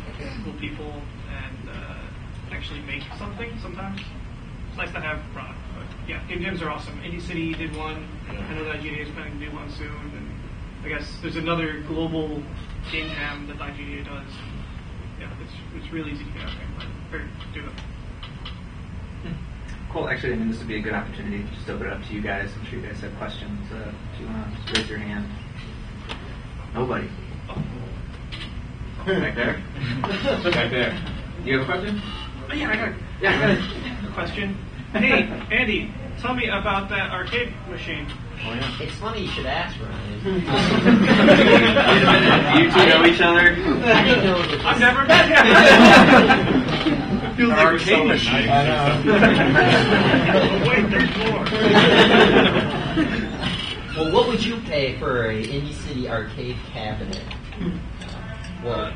cool people and actually make something sometimes. It's nice to have product. But yeah, game jams are awesome. Indie City did one. I know that IGDA is planning to do one soon. And I guess there's another global game jam that the IGDA does. Yeah, it's really easy to get out there. Do it. Cool. Actually, I mean, this would be a good opportunity to just open it up to you guys. I'm sure you guys have questions. If you want to just raise your hand. Nobody. Back there. Back there. You have a question? Oh, yeah, I got a question. Hey, Andy, tell me about that arcade machine. Oh, yeah. It's funny you should ask, Ryan. You two know each other? I didn't know it was I've never met him. Feels like we're so nice. I know. Well, what would you pay for a Indie City arcade cabinet? Well,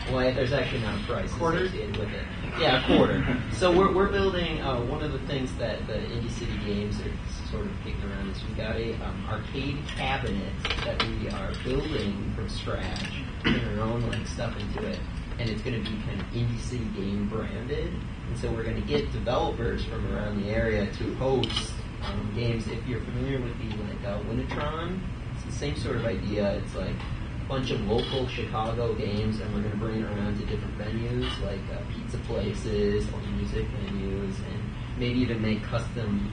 there's actually not a price associated with it. Yeah, a quarter. So we're building one of the things that the Indie City games are sort of kicking around is we got a arcade cabinet that we are building from scratch, putting our own stuff into it, and it's going to be kind of Indie City game branded. And so we're going to get developers from around the area to host games. If you're familiar with the Winatron, it's the same sort of idea. It's like a bunch of local Chicago games, and we're going to bring it around to different venues like pizza places or music venues, and maybe even make custom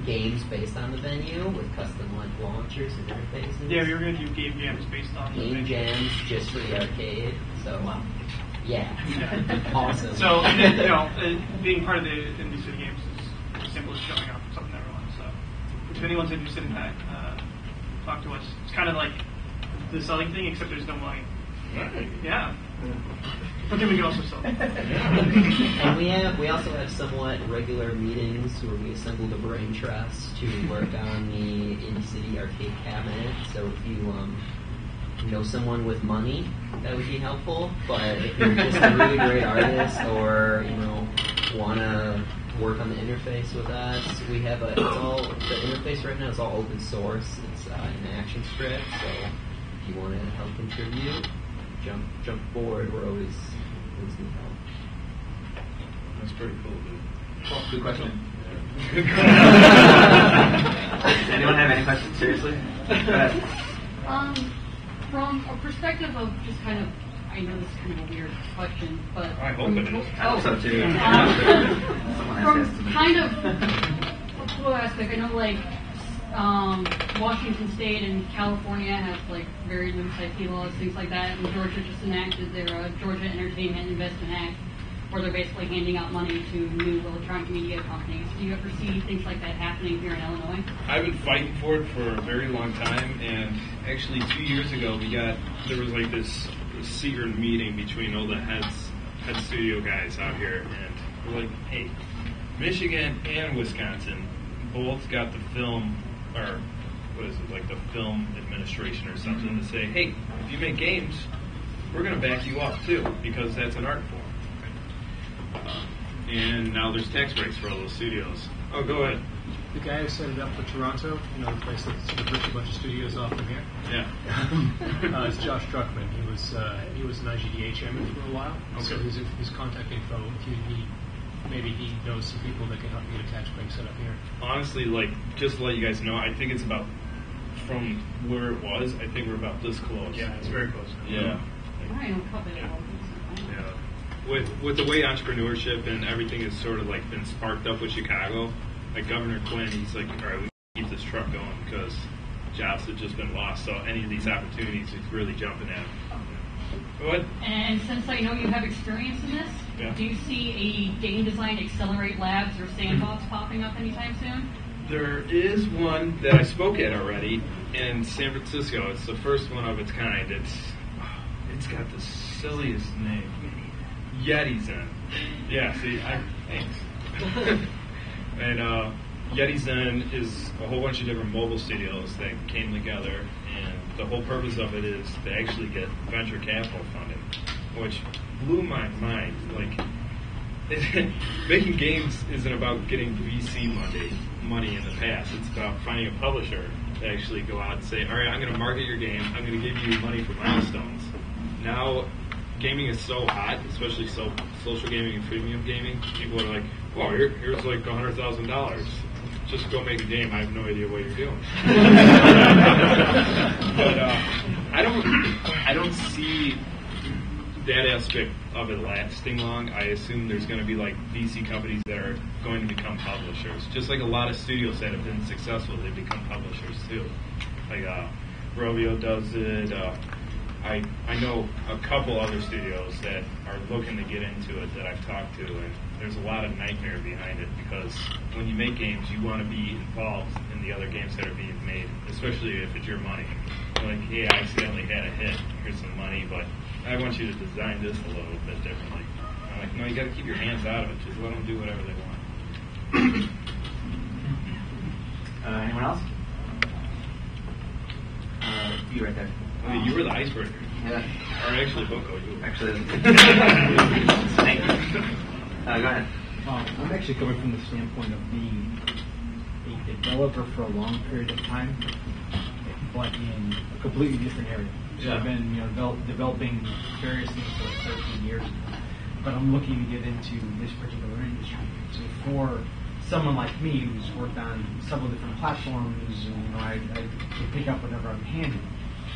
games based on the venue with custom launchers and interfaces. Yeah, we're going to do game jams based on game jams just for the arcade. So yeah. Awesome. So being part of the Indie City Games is as simple as showing up something that everyone. So if anyone's interested in that, talk to us. It's kind of like the selling thing, except there's no money. Right. Yeah. But then we can also sell. And we also have somewhat regular meetings where we assembled a brain trust to work on the Indie City arcade cabinet. So if you know someone with money, that would be helpful. But if you're just a really great artist or want to work on the interface with us, we have the interface right now is all open source. It's an action script. So if you want to help contribute, jump forward. We're always need help. That's pretty cool, dude. Well, good question. Anyone have any questions? Seriously? Go ahead. From a perspective of just kind of, I know this is kind of a weird question, but I hope it is. I hope so too. From kind of a cool aspect, I know Washington State and California have very loose IP laws, things like that, and Georgia just enacted their Georgia Entertainment Investment Act. where they're basically handing out money to new electronic media companies. Do you ever see things like that happening here in Illinois? I've been fighting for it for a very long time, and actually 2 years ago there was like this secret meeting between all the head studio guys out here, and we're like, hey, Michigan and Wisconsin both got the film, or what is it, like the film administration or something, to say, hey, if you make games, we're going to back you up too, because that's an art form. And now there's tax breaks for all those studios. Oh, go ahead. The guy who set it up for Toronto, the place that sort of ripped a bunch of studios off from here. Yeah. It's Josh Druckmann. He was an IGDA chairman for a while. Okay. So his contact info, if you need, maybe he knows some people that can help you get a tax break set up here. Honestly, like, just to let you guys know, I think it's about, from where it was, I think we're about this close. Yeah, it's very close. Yeah. I don't cover it all. Yeah. With the way entrepreneurship and everything has sort of like been sparked up with Chicago, like Governor Quinn, he's like, all right, we keep this truck going because jobs have just been lost. So any of these opportunities, he's really jumping at. What? And since I know you have experience in this, Yeah. do you see a game design accelerate labs or sandbox popping up anytime soon? There is one that I spoke at already in San Francisco. It's the first one of its kind. It's got the silliest name. Jellyvision. Yeah, see, thanks. And Jellyvision is a whole bunch of different mobile studios that came together, and the whole purpose of it is to actually get venture capital funding, which blew my mind. Like, making games isn't about getting VC money in the past. It's about finding a publisher to actually go out and say, all right, I'm going to market your game. I'm going to give you money for milestones. Now, gaming is so hot, especially social gaming and premium gaming. People are like, "Well, here's like $100,000. Just go make a game. I have no idea what you're doing." But I don't see that aspect of it lasting long. I assume there's going to be like VC companies that are going to become publishers, just like a lot of studios that have been successful. They become publishers too. Like Rovio does it. I know a couple other studios that are looking to get into it that I've talked to, and there's a lot of nightmare behind it because when you make games, you want to be involved in the other games that are being made, especially if it's your money. You're like, hey, I accidentally had a hit. Here's some money, but I want you to design this a little bit differently. I'm like, no, you got to keep your hands out of it. Just let them do whatever they want. Anyone else? You right there. Oh, you were the icebreaker. Yeah. Or actually, Boko, you. Actually, thank you. Go ahead. I'm actually coming from the standpoint of being a developer for a long period of time, but in a completely different area. So I've been, developing various things for like 13 years now, but I'm looking to get into this particular industry. So for someone like me who's worked on several different platforms, and I can pick up whatever I'm handed.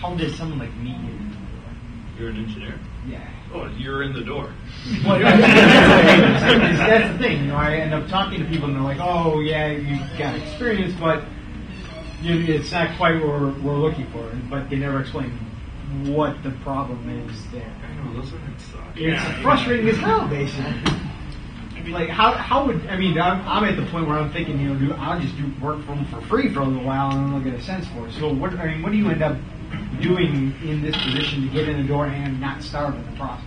How does someone like me get in the door? You're an engineer? Yeah. Oh, you're in the door. Well, that's the thing. I end up talking to people and they're like, "Oh, yeah, you've got experience, but it's not quite what we're looking for." But they never explain what the problem is there. I know, those are suck. It's frustrating as hell, basically. Like, how would, I'm at the point where I'm thinking, I'll just do work for them for free for a little while and then I'll get a sense for it. So what do you end up doing in this position to get in the door and not starve in the process?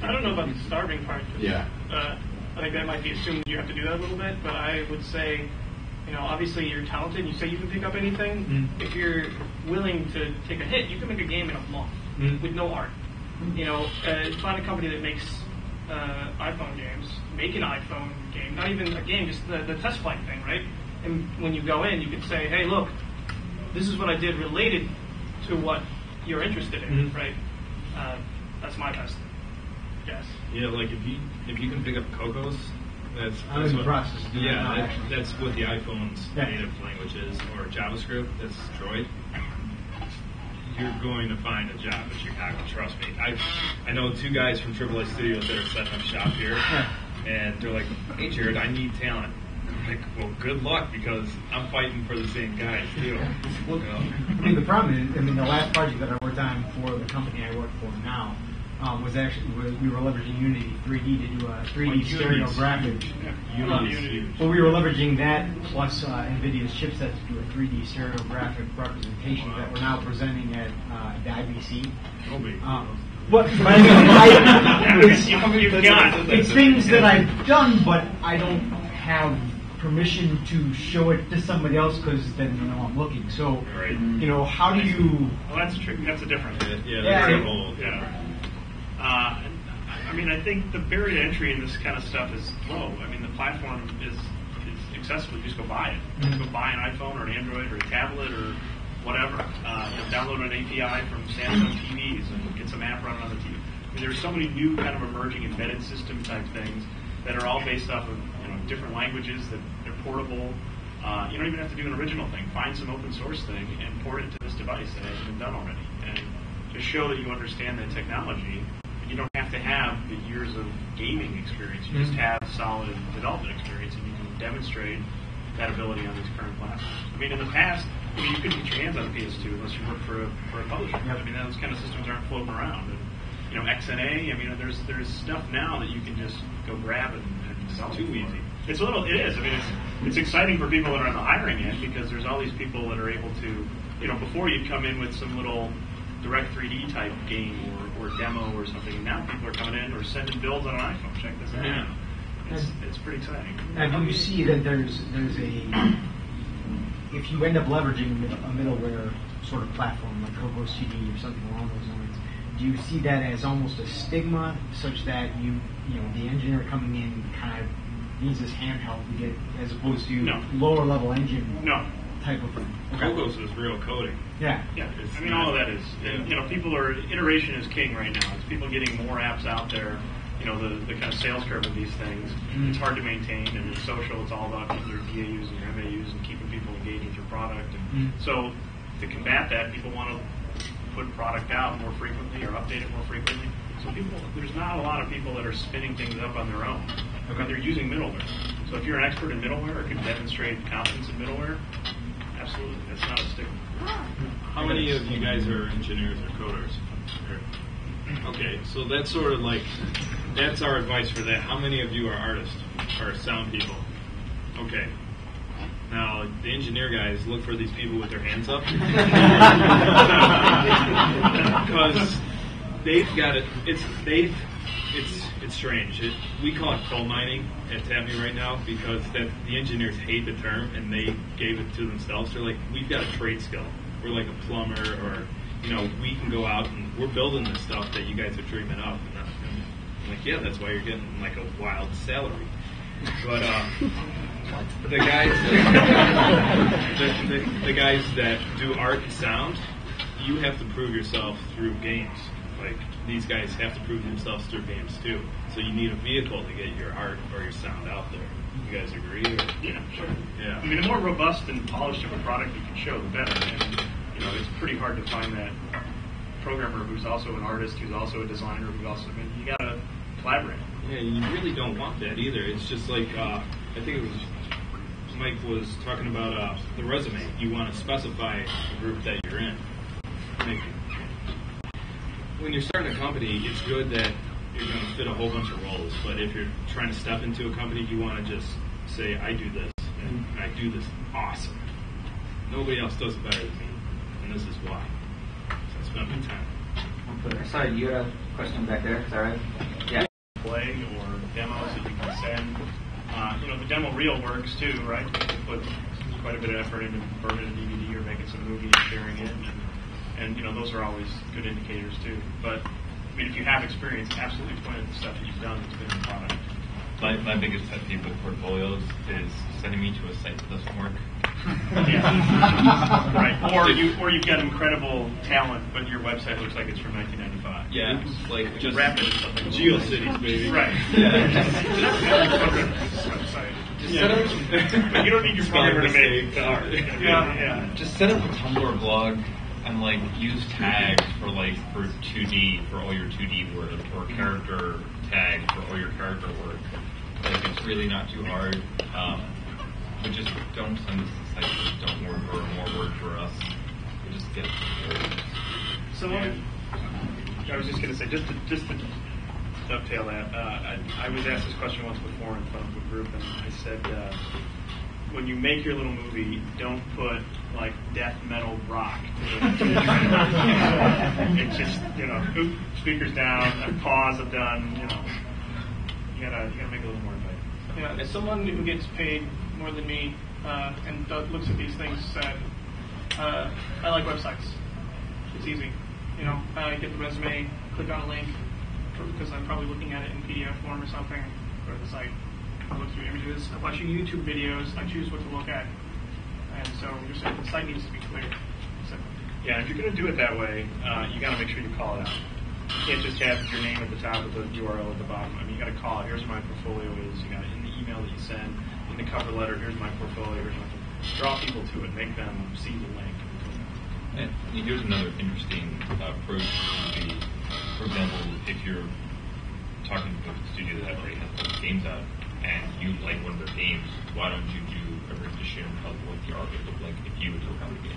I don't know about the starving part. Yeah. I think that might be assumed you have to do that a little bit, but I would say, obviously you're talented, you say you can pick up anything. Mm-hmm. If you're willing to take a hit, you can make a game in a month with no art. Find a company that makes iPhone games, make an iPhone game, not even a game, just the test flight thing, right? And when you go in, you can say, hey, look, this is what I did related to what you're interested in, right? That's my best guess. Yeah, like if you can pick up Cocos, that's in the process. That's what the iPhone's native language is, or JavaScript. That's Droid. You're going to find a job in Chicago. Trust me. I know two guys from AAA Studios that are setting up shop here, and they're like, "Hey, Jared, I need talent." I'm like, well, good luck because I'm fighting for the same guys too. Well, the problem is, the last project that I worked on for the company I work for now, was we were leveraging Unity 3D to do a 3D stereographic. Well, we were leveraging that plus NVIDIA's chipset to do a 3D stereographic representation that we're now presenting at the IBC. But it's things that I've done, but I don't have permission to show it to somebody else because then I'm looking. So, how do you? Well, that's true. That's a different. I think the barrier to entry in this kind of stuff is low. I mean, the platform is accessible. You just go buy it. You go buy an iPhone or an Android or a tablet or whatever. Download an API from Samsung TVs and get some app running on the TV. I mean, there's so many new kind of emerging embedded system type things that are all based off of different languages that they're portable. You don't even have to do an original thing. Find some open source thing and port it to this device that hasn't been done already. And to show that you understand the technology, you don't have to have the years of gaming experience. You just have solid development experience, and you can demonstrate that ability on these current platforms. I mean, in the past, you couldn't get your hands on a PS2 unless you worked for a publisher. I mean, those kind of systems aren't floating around. And, XNA. I mean, there's stuff now that you can just go grab and sell. Too easy. It is. I mean, it's exciting for people that are on the hiring end because there's all these people that are able to, before you'd come in with some little direct 3D type game or demo or something, and now people are coming in or sending builds on an iPhone. Check this out. It's pretty exciting. And you see that there's if you end up leveraging a middleware sort of platform like Coco CD or something along those lines, do you see that as almost a stigma such that the engineer coming in kind of needs this handheld to get, as opposed to lower level engine type of thing? Cocos is real coding. Yeah. I mean, all of that is. People are, iteration is king right now. It's people getting more apps out there. The kind of sales curve of these things. It's hard to maintain, and it's social. It's all about getting your DAUs and your MAUs and keeping people engaged with your product. And so to combat that, people want to put product out more frequently or update it more frequently. So there's not a lot of people that are spinning things up on their own. Okay. They're using middleware. So if you're an expert in middleware or can demonstrate competence in middleware, absolutely, that's not a stigma. How many of you guys are engineers or coders? Okay, so that's sort of like, that's our advice for that. How many of you are artists or sound people? Okay. Now, the engineer guys look for these people with their hands up. Because they've got it. It's strange. We call it coal mining at TapMe right now because the engineers hate the term and they gave it to themselves. They're like, we've got a trade skill. We're like a plumber, or we can go out and we're building this stuff that you guys are dreaming up. And I'm like, yeah, that's why you're getting like a wild salary. But the guys that do art and sound, you have to prove yourself through games. Like, these guys have to prove themselves through games too. So you need a vehicle to get your art or your sound out there. You guys agree? Yeah, sure. Yeah. I mean, the more robust and polished of a product you can show, the better. And it's pretty hard to find that programmer who's also an artist, who's also a designer, who's also you gotta collaborate. Yeah, you really don't want that either. It's just like I think it was Mike was talking about the resume. You want to specify the group that you're in. When you're starting a company, it's good that you're going to fit a whole bunch of roles. But if you're trying to step into a company, you want to just say, I do this, and I do this awesome. Nobody else does it better than me, and this is why. So I spent my time. Sorry, you had a question back there. Is that right? Yeah. Play or demos that you can send. The demo reel works too, right? You can put quite a bit of effort into converting a DVD or making some movie and sharing it. And those are always good indicators too. But I mean, if you have experience, absolutely point at the stuff that you've done that's been in the product. My biggest pet peeve with portfolios is sending me to a site that doesn't work. Right. Or you've got incredible talent, but your website looks like it's from 1995. Yeah. Like just rapid something. GeoCities, baby. Right. But you don't need your programmer to make the art. Yeah. Just set up a Tumblr blog and use tags for 2D for all your 2D work, or character tag for all your character work. It's really not too hard. But just don't send us to sites that don't work or more work for us. We just get So I was just going to say, just to dovetail that, I was asked this question once before in front of a group, and I said, when you make your little movie, don't put like death metal rock. It's just, oop, speakers down, pause, I'm done. You gotta make it a little more inviting. Yeah, as someone who gets paid more than me and looks at these things, I like websites. It's easy. I get the resume, click on a link, because I'm probably looking at it in PDF form or something, go to the site, I look through images, I watch YouTube videos, I choose what to look at, and so you're saying the site needs to be clear. Yeah, if you're going to do it that way, you got to make sure you call it out. You can't just have your name at the top with the URL at the bottom. I mean, you got to call it. Here's what my portfolio is. You got it in the email that you send, in the cover letter. Here's my portfolio. Here's my draw people to it. Make them see the link. And here's another interesting approach to be, for example, if you're talking to a studio that already has those games out and you like one of their games, why don't you do a rendition of what the art would look like if you would work on the game?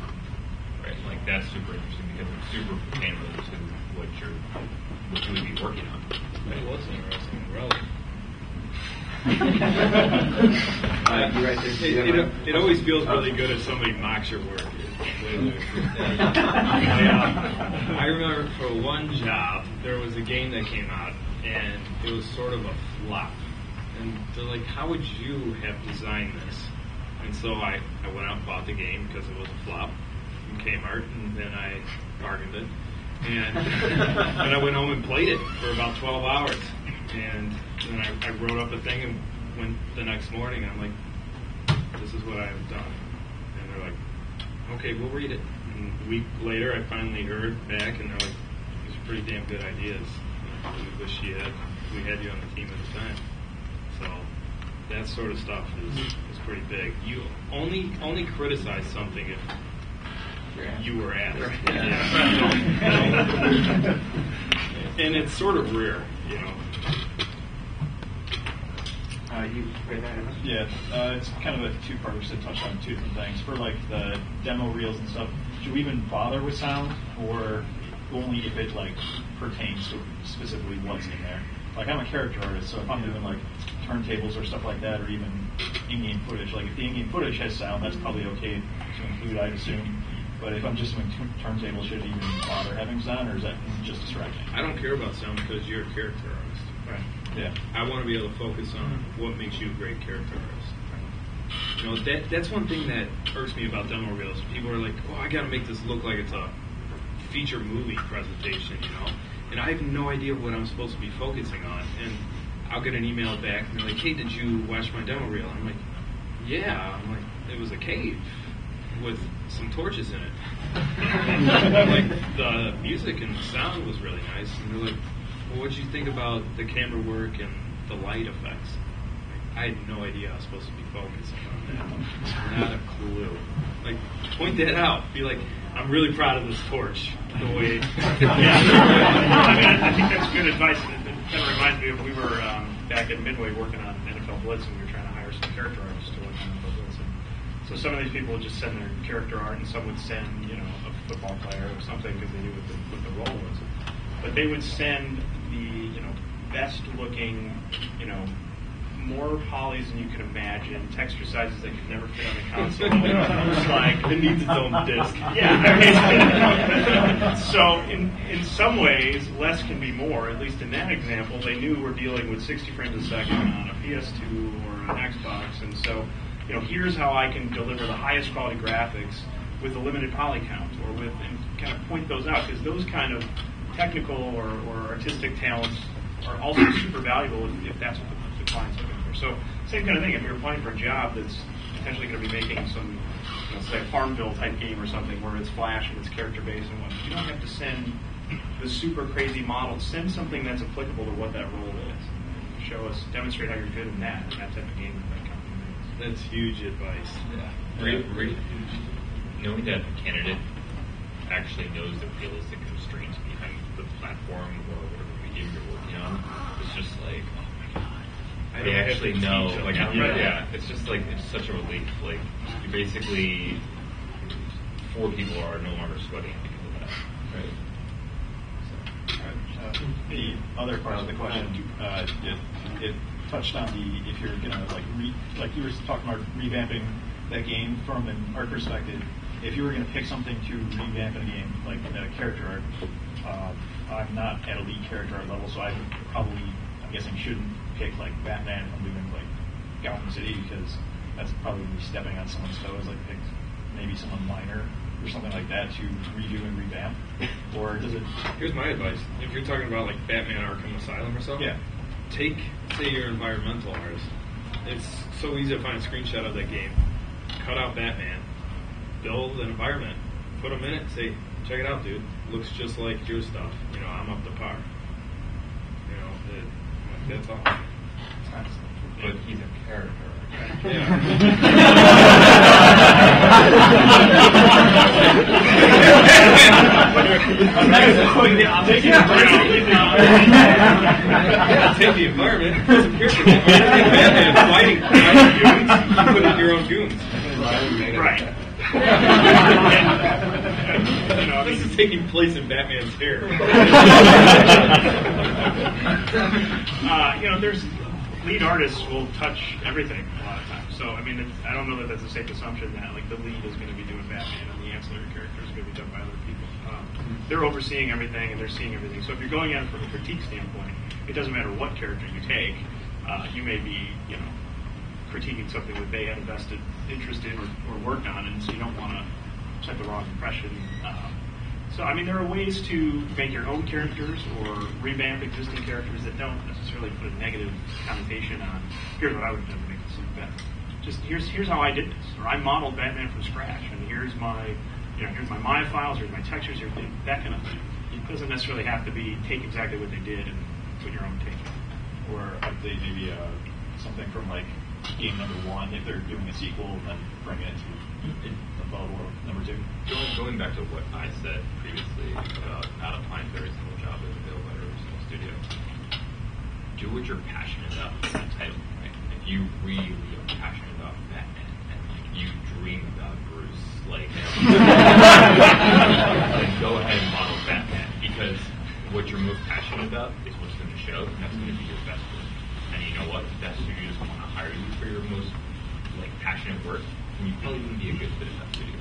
Right? Like that's super interesting because it's super tangibly to what you would be working on. Right? Well, it's interesting and relevant. It always feels really good if somebody mocks your work. I remember for one job, there was a game that came out, and it was sort of a flop. And they're like, how would you have designed this? And so I went out and bought the game because it was a flop from Kmart, and then I bargained it. And then I went home and played it for about 12 hours. And then I wrote up a thing, and when the next morning I'm like, this is what I have done. And they're like, okay, we'll read it. And a week later I finally heard back, and they're like, these are pretty damn good ideas. We wish we had you on the team at the time. So that sort of stuff is pretty big. You only criticize something if you were asked. And it's sort of rare, Yeah, it's kind of a two-part. We should touch on two different things. For like the demo reels and stuff, should we even bother with sound, or only if it like pertains to specifically what's in there? Like I'm a character artist, so if I'm doing like turntables or stuff like that, or even in-game footage, like if the in-game footage has sound, that's probably okay to include, I'd assume. But if I'm just doing turntables, should it even bother having sound, or is that just distracting? I don't care about sound because you're a character artist. Right. Yeah. I want to be able to focus on what makes you a great character artist. That's one thing that irks me about demo reels. People are like, I got to make this look like it's a feature movie presentation, and I have no idea what I'm supposed to be focusing on. And I'll get an email back, and they're like, hey, did you watch my demo reel? I'm like, yeah. I'm like, it was a cave with some torches in it. Like, the music and the sound was really nice. And they're like, well, what did you think about the camera work and the light effects? I had no idea I was supposed to be focusing on that. Not a clue. Like, point that out. Be like, I'm really proud of this torch. The way. I think that's good advice. It kind of reminds me of we were back at Midway working on NFL Blitz, and we were trying to hire some character artists to work on NFL Blitz. And so some of these people would just send their character art, and some would send, a football player or something because they knew what the role was. But they would send the, best looking, more polys than you could imagine, texture sizes that could never fit on the console. It's like it needs its own disc. Yeah. So in some ways, less can be more. At least in that example, they knew we're dealing with 60 frames a second on a PS2 or an Xbox, and so here's how I can deliver the highest quality graphics with a limited poly count, or with and kind of point those out, because those kind of technical or artistic talents are also super valuable if that's what the client's looking for. So same kind of thing, if you're applying for a job that's potentially going to be making some, say a Farmville type game or something where it's Flash and it's character based and whatnot, you don't have to send the super crazy model. Send something that's applicable to what that role is. Show us, demonstrate how you're good in that type of game that company makes. That's huge advice. Yeah. Right. Knowing that the candidate actually knows the realistic constraints behind the platform or whatever medium you're working on, it's just like, oh my god. They actually know. Like, it's just like, it's such a relief. Like, you basically, 4 people are no longer sweating because of that. Right? The other part of the question, it touched on the if you're gonna like you were talking about revamping that game from an art perspective. If you were gonna pick something to revamp in a game, like a character art, I'm not at elite character art level, so I probably, I'm guessing, shouldn't pick like Batman from doing like Gotham City because that's probably stepping on someone's toes. Like pick maybe someone minor or something like that to redo and revamp, or does it? Here's my advice: if you're talking about like Batman Arkham Asylum or something, yeah. Take, say, your environmental artist. It's so easy to find a screenshot of that game. Cut out Batman, build an environment, put him in it, say, check it out, dude. Looks just like your stuff. You know, I'm up to par. You know, that's all. But he's a character. Yeah. Take the environment. Batman fighting goons. You put in your own goons. Right. This is taking place in Batman's hair. There's lead artists will touch everything a lot of times. So, I mean, I don't know that that's a safe assumption that like the lead is going to be doing Batman and the ancillary characters are going to be done by other people. They're overseeing everything and they're seeing everything. So if you're going at it from a critique standpoint, it doesn't matter what character you take. You may be, critiquing something that they had a vested interest in or worked on, and so you don't want to set the wrong impression. So, I mean, there are ways to make your own characters or revamp existing characters that don't necessarily put a negative connotation on, here's what I would have done to make this look better. Just here's how I did this, or I modeled Batman from scratch, and here's my Maya files, here's my textures, here's that kind of thing. It doesn't necessarily have to be take exactly what they did and put your own take on it. Or update maybe something from like game number 1 if they're doing a sequel, and then bring it into number 2. Going back to what I said previously about not applying for every single job as a builder or a small studio, do what you're passionate about in the title. Right? If you really are passionate about Batman and like you dream about Bruce, like then go ahead and model Batman, because what you're most passionate about is what's going to show, and that's going to be your best work. And you know what? If that studio doesn't want to hire you for your most passionate work, then you probably wouldn't be a good fit in that studio.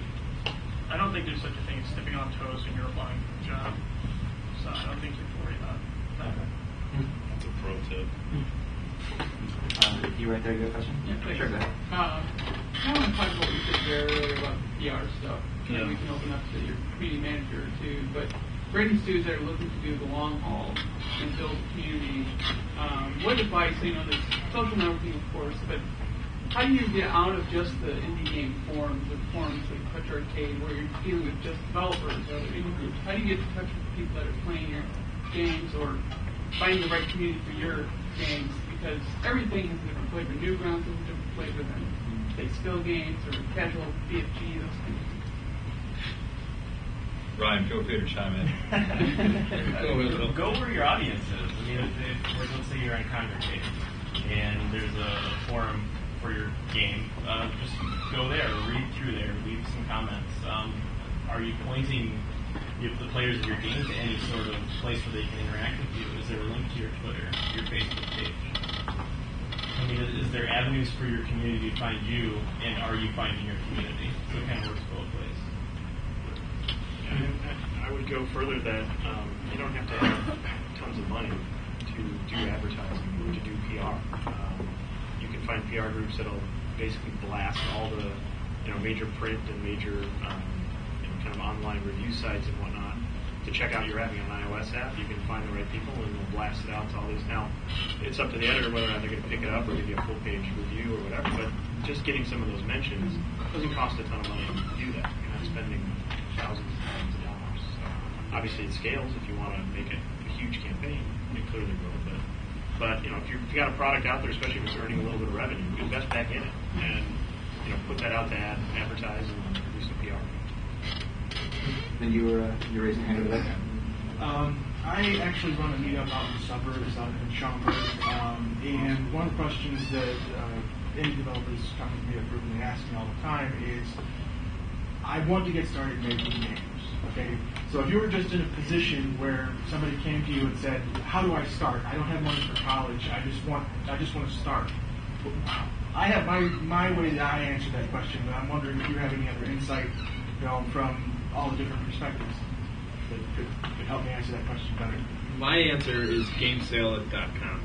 I don't think there's such a thing as stepping on toes when you're applying for a job. So I don't think you have to worry about that. That's a pro tip. You right there, you have a question? Yeah, sure, go ahead. I want to talk about what you said there earlier about PR stuff. Yeah. We can open up to your community manager too. But great studios that are looking to do the long haul and build a community, what advice, there's social networking of course, but how do you get out of just the indie game forums like Touch Arcade where you're dealing with just developers or other indie groups? How do you get in touch with people that are playing your games or finding the right community for your games? Because everything has a different flavor. Newgrounds has a different flavor than say skill games or casual BFG, those things. Ryan, feel free to chime in. Go where your audience is. I mean, let's say you're on Congregate and there's a forum for your game, just go there, read through there, leave some comments. Are you pointing the players of your game to any sort of place where they can interact with you? Is there a link to your Twitter, your Facebook page? I mean, is there avenues for your community to find you, and are you finding your community? So it kind of works both ways. I would go further that you don't have to have tons of money to do advertising or to do PR. You can find PR groups that'll basically blast all the major print and major kind of online review sites and whatnot to check out your app. You have an iOS app, you can find the right people and they'll blast it out to all these. Now, it's up to the editor whether or not they're going to pick it up or give you a full page review or whatever, but just getting some of those mentions doesn't cost a ton of money to do that. You're not spending thousands and thousands of dollars. So obviously it scales. If you want to make it a huge campaign, it clearly will. But if you got a product out there, especially if it's earning a little bit of revenue, invest back in it and put that out to advertise and do some PR. Then you're raising your hand over there. I actually run a meetup out in the suburbs out in Schaumburg, and one of the questions that indie developers come to me that frequently ask me all the time is, I want to get started making games. Okay, so if you were just in a position where somebody came to you and said, "How do I start? I don't have money for college. I just want to start." I have my way that I answer that question, but I'm wondering if you have any other insight, from all the different perspectives that could help me answer that question better. My answer is GameSpy.com.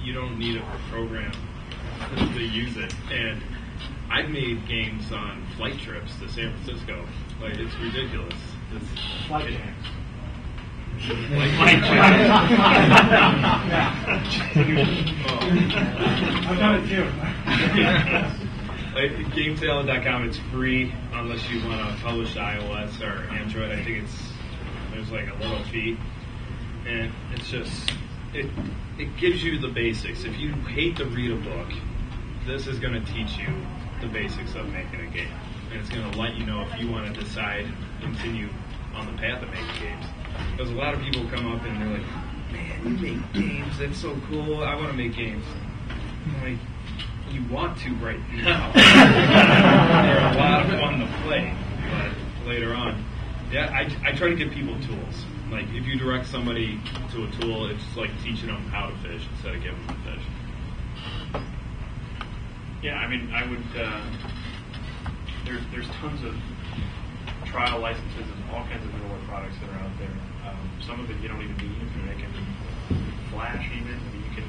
You don't need a program to use it, and I've made games on flight trips to San Francisco. Like, it's ridiculous. Flight jams. I've done it too. Like, GameSpy.com, it's free unless you want to publish to iOS or Android. I think there's like a little fee, and it's just it gives you the basics. If you hate to read a book, this is going to teach you the basics of making a game, and it's going to let you know if you want to decide continue on the path of making games. Because a lot of people come up and they're like, "Man, you make games, that's so cool, I want to make games." I'm like, you want to right now. They're a lot of fun to play, but later on. Yeah, I try to give people tools. Like, if you direct somebody to a tool, it's like teaching them how to fish instead of giving them a fish. Yeah, I mean, I would, there's tons of trial licenses and all kinds of middleware products that are out there. Some of it you don't even need if you're making Flash even. I mean, you can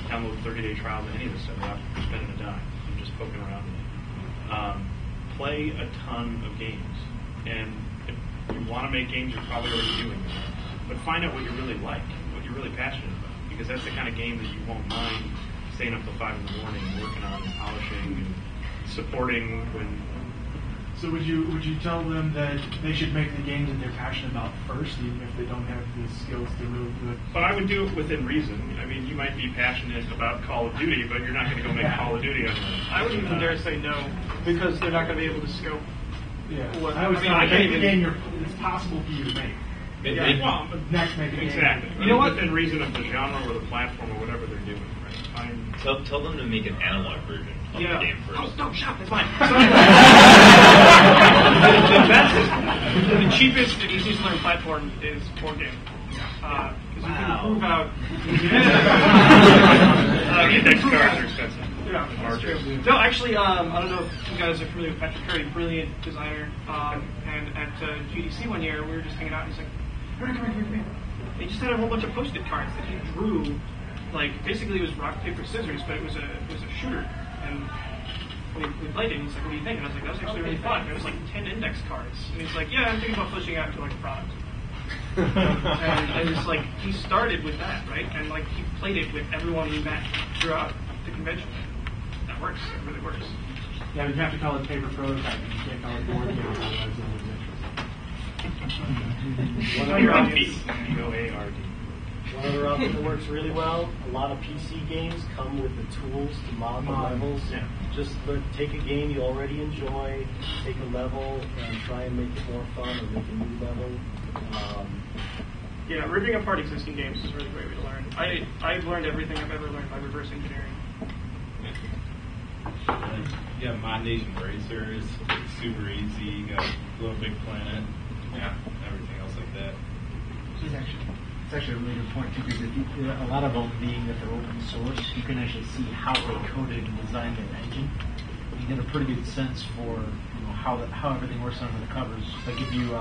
download 30-day trials of any of this stuff without spending a dime. You're just poking around with it. Play a ton of games. And if you want to make games, you're probably already doing that. But find out what you really like, what you're really passionate about. Because that's the kind of game that you won't mind staying up till 5 in the morning, working on and polishing and supporting when... So would you tell them that they should make the games that they're passionate about first, even if they don't have the skills to really do it? But I would do it within reason. I mean, you might be passionate about Call of Duty, but you're not going to go make Call of Duty on I wouldn't even dare say no, because they're not going to be able to scope. Yeah. What, I would say I can't even... game it's possible for you to make. Well, next make a game. Exactly. You know what? Within reason of the genre or the platform or whatever they're doing, right? Tell them to make an analog version of the game first. Oh, don't shop, it's fine. The cheapest and easiest to learn platform is board game. Because you can prove out... index cards are expensive. Yeah, that's true. No, actually, I don't know if you guys are familiar with Patrick Curry, brilliant designer. And at GDC one year, we were just hanging out, and he's like, come here. He just had a whole bunch of Post-it cards that he drew. Like, basically it was rock, paper, scissors, but it was a shooter. And we played it, and he's like, what do you think? And I was like, that was actually really fun. It was like 10 index cards. And he's like, yeah, I'm thinking about pushing out into like a product. And it's like, he started with that, right? And like, he played it with everyone he met throughout the convention. That works. It really works. Yeah, you have to call it paper prototyping. You can't call it board game. Otherwise it was One other option that works really well, a lot of PC games come with the tools to mod the levels. Yeah. Just take a game you already enjoy, take a level, and try and make it more fun or make a new level. Yeah, ripping apart existing games is a really great way to learn. I've learned everything I've ever learned by reverse engineering. Yeah, Mod Nation Racer is super easy. You got Little Big Planet. Yeah, everything else like that. It's actually a really good point too, because a lot of them being that they're open source, you can actually see how they coded and designed their engine. You get a pretty good sense for how everything works under the covers. Like if you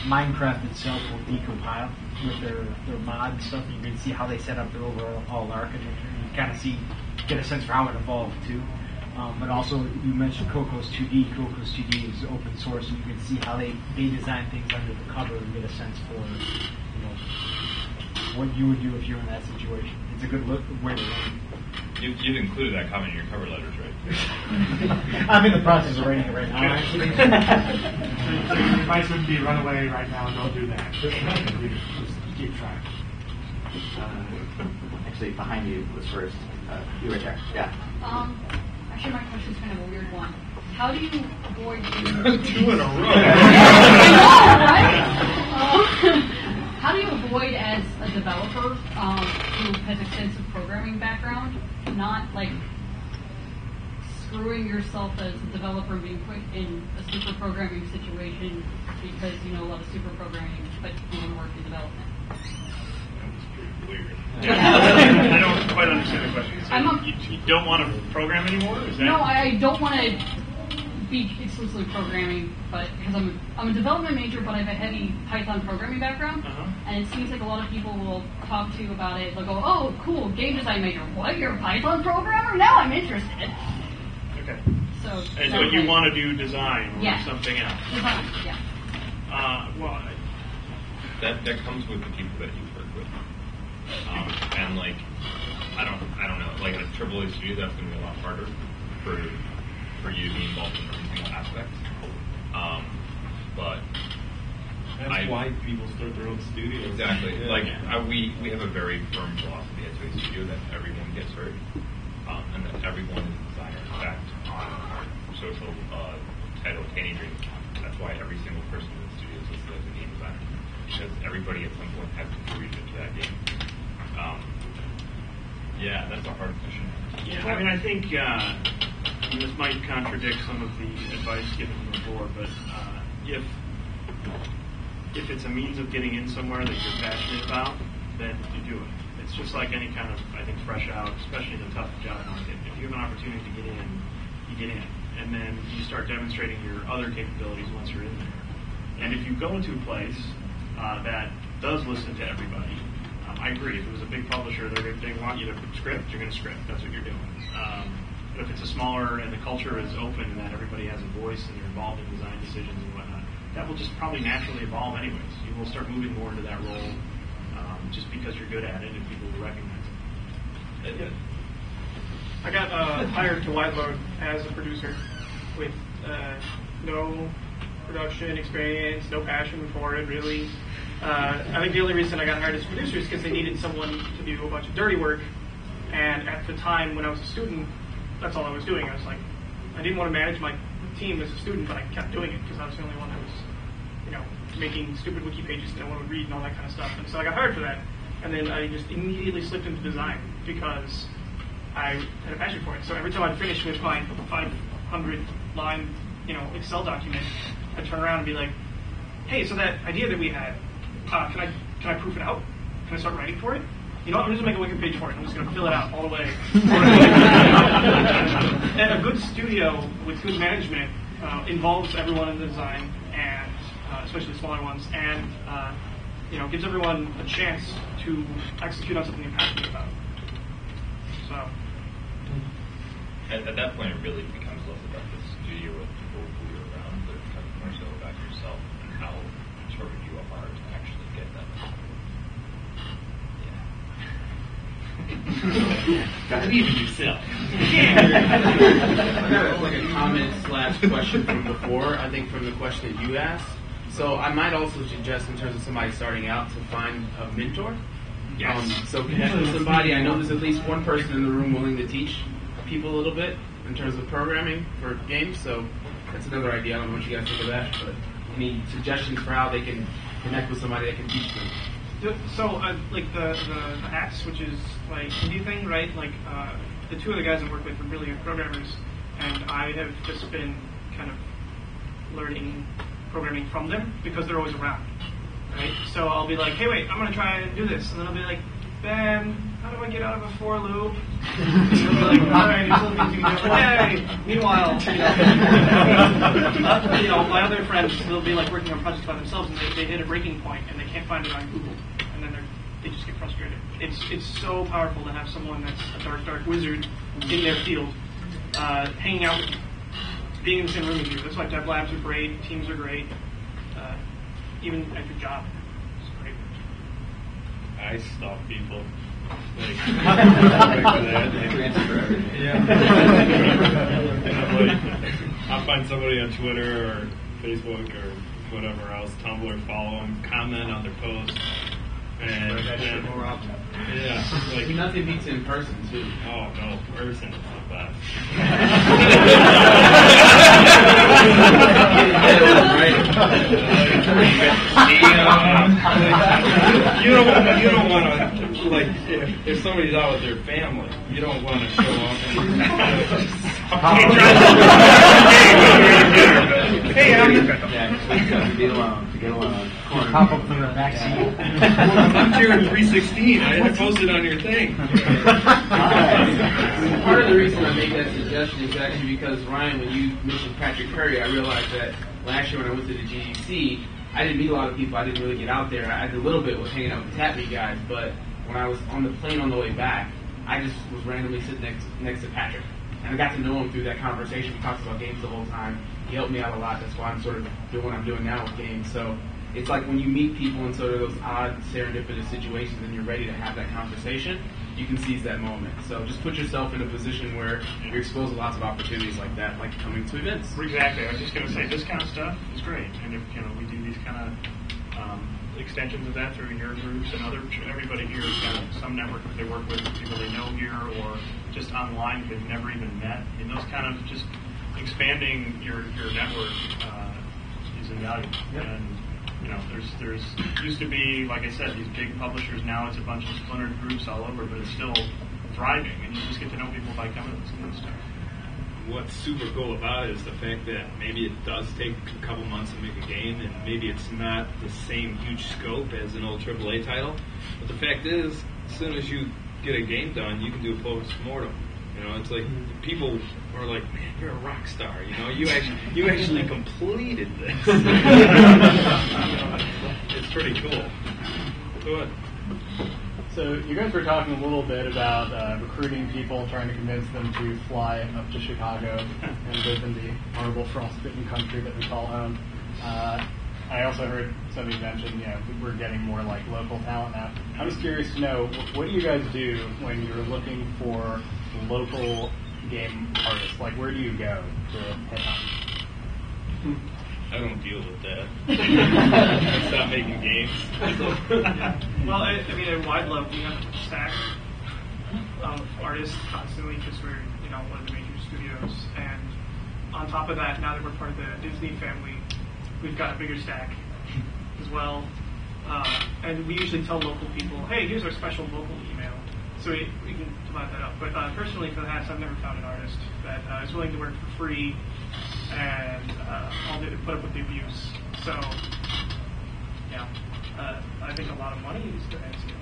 Minecraft itself will decompile with their mod stuff, and you can see how they set up their overall architecture. You kind of get a sense for how it evolved too. But also, you mentioned Cocos 2D. Cocos 2D is open source, and you can see how they design things under the cover and get a sense for what you would do if you're in that situation. It's a good way to learn. You've included that comment in your cover letters, right? I'm in the process of writing it right now, actually. So your advice would be run away right now and don't do that. Just keep trying. Actually, behind you was first. You were there. Yeah. Actually, my question is kind of a weird one. How do you avoid... 2 in a row. I know, right? How do you avoid, as a developer who has extensive programming background, not like screwing yourself as a developer being put in a super programming situation because you know a lot of super programming, but you want to work in development? I don't quite understand the question. So I'm you don't want to program anymore? Is that? No, I don't want to be exclusively programming, but because I'm a development major, but I have a heavy Python programming background, and it seems like a lot of people will talk to you about it. They'll go, "Oh, cool, game design major. What? You're a Python programmer? Now I'm interested." Okay. So you want to do design or Yeah. something else? Design, yeah. Well, that comes with the people that you work with, and like I don't know, like at AAA studio, that's going to be a lot harder for you to be involved in every single aspect. But that's why people start their own studios. Exactly. Yeah. Like we have a very firm philosophy at AAA Studio that everyone gets heard, and that everyone is a designer. In fact, on our social title, Candy Dream, that's why every single person in the studio is listed as a game designer, because everybody at some point has contributed to that game. Yeah, that's a hard question. Yeah, I mean, I think this might contradict some of the advice given before, but if it's a means of getting in somewhere that you're passionate about, then you do it. It's just like any kind of, I think, fresh out, especially in a tough job market. If you have an opportunity to get in, you get in. And then you start demonstrating your other capabilities once you're in there. And if you go into a place that does listen to everybody, I agree. If it was a big publisher, they want you to script, you're going to script. That's what you're doing. But if it's a smaller and the culture is open and that everybody has a voice and you're involved in design decisions and whatnot, that will just probably naturally evolve anyways. You will start moving more into that role just because you're good at it and people will recognize it. Yeah. I got hired to Wideload as a producer with no production experience, no passion for it really. I think the only reason I got hired as a producer is because they needed someone to do a bunch of dirty work. And at the time when I was a student, that's all I was doing. I was like, I didn't want to manage my team as a student, but I kept doing it because I was the only one that was, making stupid wiki pages that no one would read and all that kind of stuff. And so I got hired for that. And then I just immediately slipped into design because I had a passion for it. So every time I'd finish with my 500-line, Excel document, I'd turn around and be like, hey, so that idea that we had, can I proof it out? Can I start writing for it? You know what, I'm just going to make a wiki page for it. I'm just going to fill it out all the way. And a good studio with good management involves everyone in the design, and especially the smaller ones, and gives everyone a chance to execute on something they're passionate about. So, at that point, it really becomes less about the studio of people who you're around, but it becomes more so about yourself and how determined you are to actually get that. Believe in yourself. Like a comment/question from before, I think from the question that you asked. So I might also suggest, in terms of somebody starting out, to find a mentor. Yes. So connect with somebody. I know there's at least one person in the room willing to teach people a little bit in terms of programming for games. So that's another idea. I don't know what you guys think of that, but any suggestions for how they can connect with somebody that can teach them? So, like the hacks, which is like indie thing, right? Like the two other guys I work with are really good programmers, and I have just been kind of learning programming from them because they're always around, right? So I'll be like, hey, wait, I'm gonna try and do this, and then I'll be like, Ben, how do I get out of a for loop? And they'll be like, all right, you're still thinking, hey. Meanwhile, my other friends, they'll be like working on projects by themselves, and they hit a breaking point, and they can't find it on Google, and then they just get frustrated. It's so powerful to have someone that's a dark wizard in their field, hanging out with you, being in the same room with you. That's why dev labs are great, teams are great, even at your job. It's great. I stop people. I'll find somebody on Twitter or Facebook or whatever else, Tumblr, follow them, comment on their posts. And more often. Yeah. Like, nothing beats in person, too. Oh, no. Person is the best. You don't want to, like, if somebody's out with their family, you don't want to show up and Hey, I'm Get along. Pop up from the back seat. I'm here in 316. I had to post it on your thing. Part of the reason I made that suggestion is actually because, Ryan, when you mentioned Patrick Curry, I realized that last year when I went to the GDC, I didn't meet a lot of people. I didn't really get out there. I did a little bit with hanging out with the TapMe guys, but when I was on the plane on the way back, I just was randomly sitting next to Patrick. And I got to know him through that conversation. We talked about games the whole time. He helped me out a lot. That's why I'm sort of doing what I'm doing now with games. So it's like when you meet people in sort of those odd, serendipitous situations and you're ready to have that conversation, you can seize that moment. So just put yourself in a position where you're exposed to lots of opportunities like that, like coming to events. Exactly. I was just going to say, this kind of stuff is great. And if we do these kind of extensions of that through your groups and everybody here has got some network that they work with, people they know here, or just online they've never even met. And those kind of just expanding your network is invaluable. Yep. And there's used to be, like I said, these big publishers. Now it's a bunch of splintered groups all over, but it's still thriving, and you just get to know people by coming to this kind of stuff. What's super cool about it is the fact that maybe it does take a couple months to make a game, and maybe it's not the same huge scope as an old AAA title. But the fact is, as soon as you get a game done, you can do a post-mortem. It's like people are like, "Man, you're a rock star." You actually completed this. It's pretty cool. Go ahead. So you guys were talking a little bit about recruiting people, trying to convince them to fly up to Chicago and live in the horrible frostbitten country that we call home. I also heard somebody mention, we're getting more like local talent now. I was curious to know, what do you guys do when you're looking for local game artists? Like, where do you go to hit on? I don't deal with that. Stop making games. Well, at Wideload, we have a stack of artists constantly because we're, one of the major studios. And on top of that, now that we're part of the Disney family, we've got a bigger stack as well. And we usually tell local people, hey, here's our special local email. So we can divide that up. But personally, for the hats, I've never found an artist that is willing to work for free and all they put up with the abuse. So, I think a lot of money is the answer.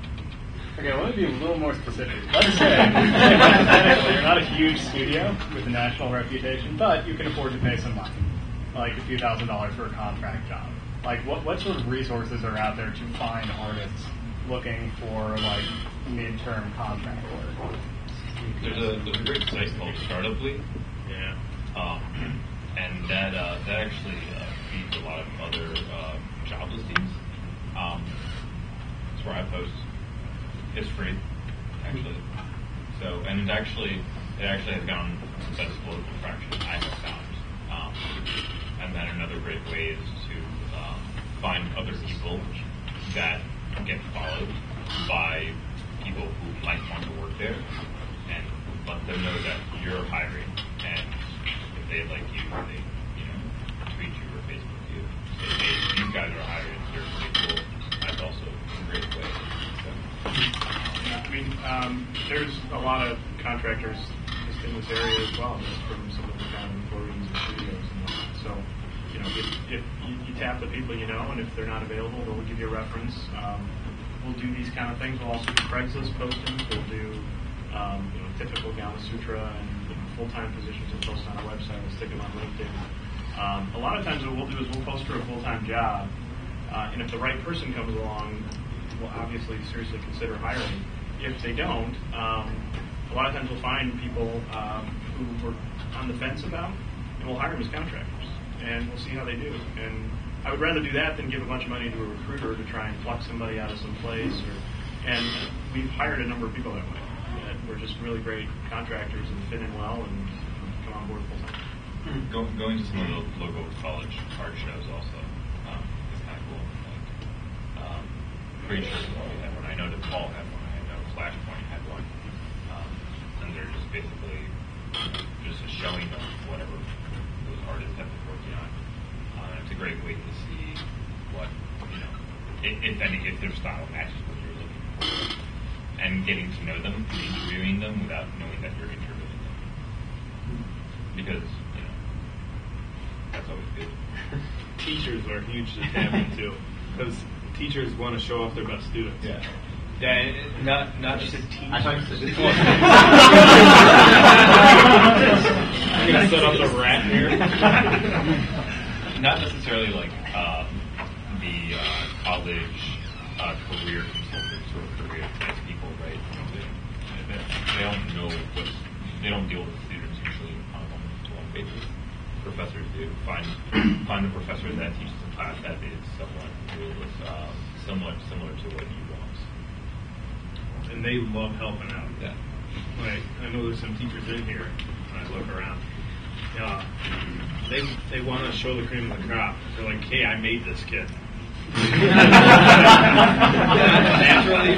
Okay, I want to be a little more specific. Let's say, hypothetically, you're not a huge studio with a national reputation, but you can afford to pay some money, like a few $1,000s for a contract job. Like, what sort of resources are out there to find artists looking for, like, midterm contract work? There's a great site called Startuply. Yeah. And that actually feeds a lot of other job listings. That's where I post. It's free, actually. So, and it actually has gotten some better political traction I have found. And then another great way is to find other people that get followed by people who might want to work there, and let them know that you're hiring. And if they like you, they tweet you or Facebook you, say, hey, these guys are hiring. They're pretty cool. That's also a great way. There's a lot of contractors just in this area as well, just from some of the kind of employees and studios and whatnot. So, if you tap the people you know, and if they're not available, they'll give you a reference. We'll do these kind of things. We'll also do Craigslist postings. We'll do typical Gama Sutra and full-time positions we'll post on our website. We'll stick them on LinkedIn. A lot of times what we'll do is we'll post for a full-time job, and if the right person comes along, we'll obviously seriously consider hiring. If they don't, a lot of times we'll find people who we're on the fence about, and we'll hire them as contractors, and we'll see how they do. And I would rather do that than give a bunch of money to a recruiter to try and pluck somebody out of some place. And we've hired a number of people that way. That were just really great contractors and fit in well and come on board full time. Going to some of the local college art shows also is kind of cool. Pretty sure we had one. I know DePaul had one. I know Flashpoint had one. And they're just basically just a showing of whatever those artists have been working on. It's a great way to see what, if their style matches what you're looking for. And getting to know them, interviewing them without knowing that you're interviewing them. because that's always good. Teachers are huge to TapMe too, because teachers want to show off their best students. Yeah. Yeah, not just a teacher. I thought you said this I'm gonna set up the rat here. Not necessarily like the college career consultants or career advanced people, right? They don't know they don't deal with students usually on a one-to-one basis. Professors do. Find the professor that teaches a class that is someone who is similar to what you want. And they love helping out. Yeah. Like, I know there's some teachers in here when I look around. They want to show the cream of the crop. They're like, hey, I made this kid. Naturally.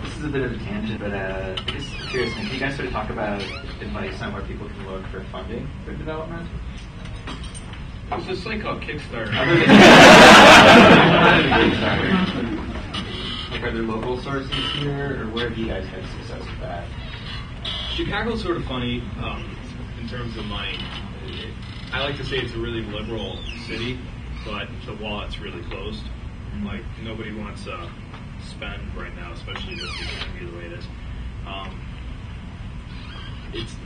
This is a bit of a tangent, but I'm just curious, can you guys sort of talk about advice on where people can look for funding for development? It's just like called Kickstarter. Like, are there local sources here, or where have you guys had success with that? Chicago's sort of funny in terms of money. I like to say it's a really liberal city, but the wallet's really closed. Like, nobody wants to spend right now, especially with the economy the way it is.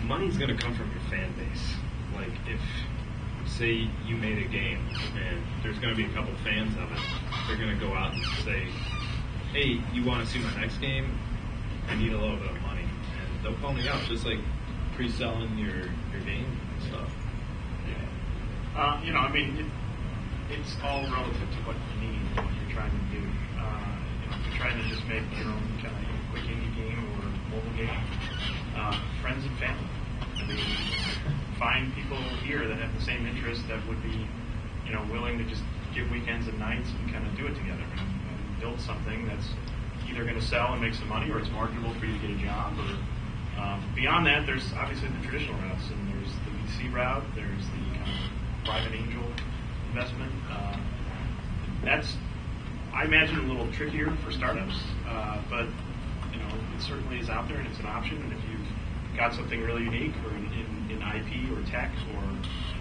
Money's going to come from your fan base. Like, if, say, you made a game and there's going to be a couple fans of it, they're going to go out and say, hey, you want to see my next game? I need a little bit of money. And they'll call me up, just like pre-selling your game and stuff. I mean, it's all relative to what you need and what you're trying to do. If you're trying to just make your own kind of quick indie game or mobile game, friends and family. I mean, find people here that have the same interest that would be, willing to just give weekends and nights and kind of do it together and build something that's either going to sell and make some money, or it's marketable for you to get a job. Or beyond that, there's obviously the traditional routes, and there's the VC route. There's the kind of private angel investment. That's, I imagine, a little trickier for startups, but it certainly is out there and it's an option. And if you've got something really unique, or in IP or tech or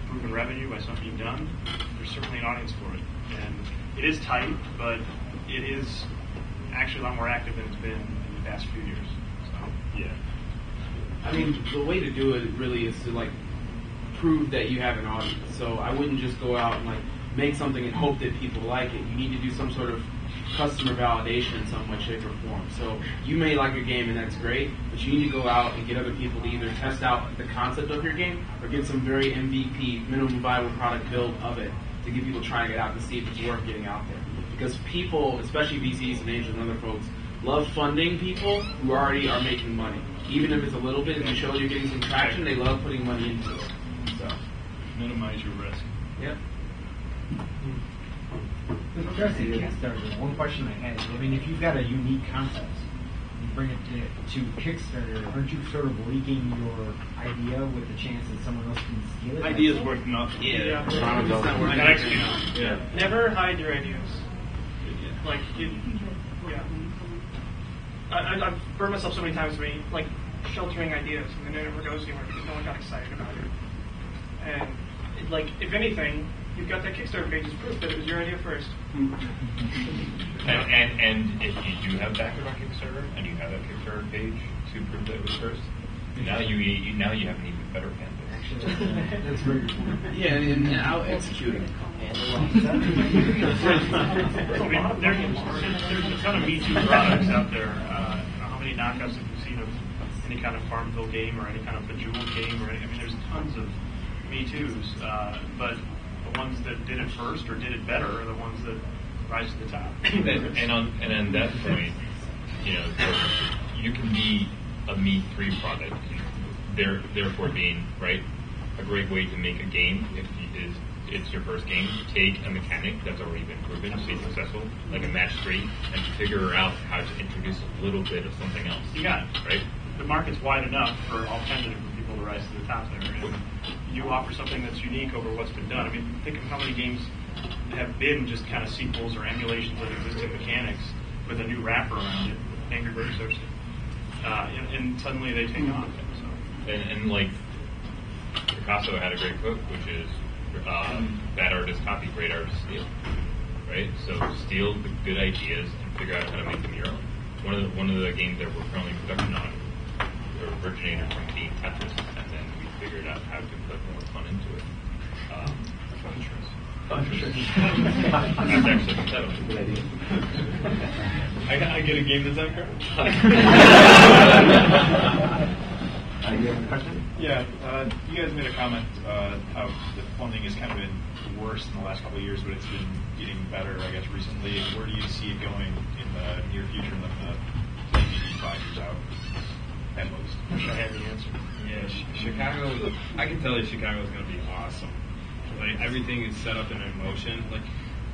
proven revenue by something you've done, there's certainly an audience for it. And it is tight, but it is actually a lot more active than it's been in the past few years. So, yeah. I mean, the way to do it really is to prove that you have an audience. So I wouldn't just go out and make something and hope that people like it. You need to do some sort of customer validation in some way, shape, or form. So you may like a game and that's great, but you need to go out and get other people to either test out the concept of your game or get some very MVP, minimum viable product build of it to get people trying it out to see if it's worth getting out there. Because people, especially VCs and angels and other folks, love funding people who already are making money. Even if it's a little bit, if you show you're getting some traction, they love putting money into it. So minimize your risk. Yep. With regards to Kickstarter, one question I had is, if you've got a unique concept, you bring it to Kickstarter, aren't you sort of leaking your idea with the chance that someone else can steal it? Ideas worth nothing. Yeah. Never hide your ideas. I've burned myself so many times sheltering ideas, and then it never goes anywhere because no one got excited about it. And if anything, you've got that Kickstarter page as proof that it was your idea first. And if you do have backers on Kickstarter and you have that Kickstarter page to prove that it was first, now you have an even better fan base. That's very cool. Yeah, and out executing. There's a ton of Me Too products out there. How many knockoffs have you seen of any kind of Farmville game or any kind of Bejeweled game? There's tons of Me Too's, but the ones that did it first or did it better are the ones that rise to the top. And on that point, you can be a Me 3 product, therefore being a great way to make a game if it's your first game. Take a mechanic that's already been proven to be successful, like a match 3, and figure out how to introduce a little bit of something else. You got it. Right? The market's wide enough for all kinds of different people to rise to the top there, and you offer something that's unique over what's been done. Think of how many games have been just kind of sequels or emulations of existing mechanics with a new wrapper around it. Angry Birds Thirsty. And suddenly they take off. So. And like Picasso had a great quote, which is bad artists copy, great artists steal. Right? So steal the good ideas and figure out how to make them your own. One of the games that we're currently in production on originated from being Tetris, and then we figured out how to put more fun into it. That's actually that was a good idea. I get a game design card. You have a question? Yeah, you guys made a comment how the funding has kind of been worse in the last couple of years, but it's been getting better, I guess, recently. Where do you see it going in the near future, in maybe 5 years out at most? I wish I had the answer. Yeah, Chicago. I can tell you, Chicago is going to be awesome. Like everything is set up in motion. Like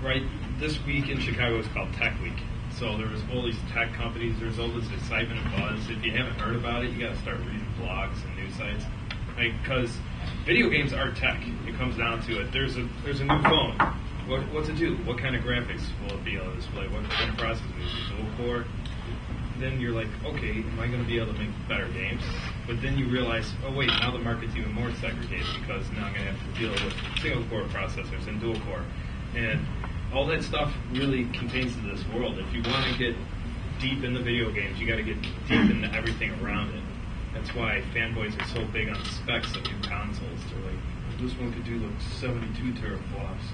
right this week in Chicago is called Tech Week. So there was all these tech companies. There's all this excitement and buzz. If you haven't heard about it, you got to start reading blogs and news sites. Because video games are tech. It comes down to it. There's a new phone. What's it do? What kind of graphics will it be able to display? What kind of processor is it? Dual core? Then you're like, okay, am I going to be able to make better games? But then you realize, oh wait, now the market's even more segregated because now I'm going to have to deal with single core processors and dual core. And all that stuff really contains to this world. If you want to get deep in the video games, you got to get deep into everything around it. That's why fanboys are so big on specs of new consoles. They're like, this one could do like 72 teraflops.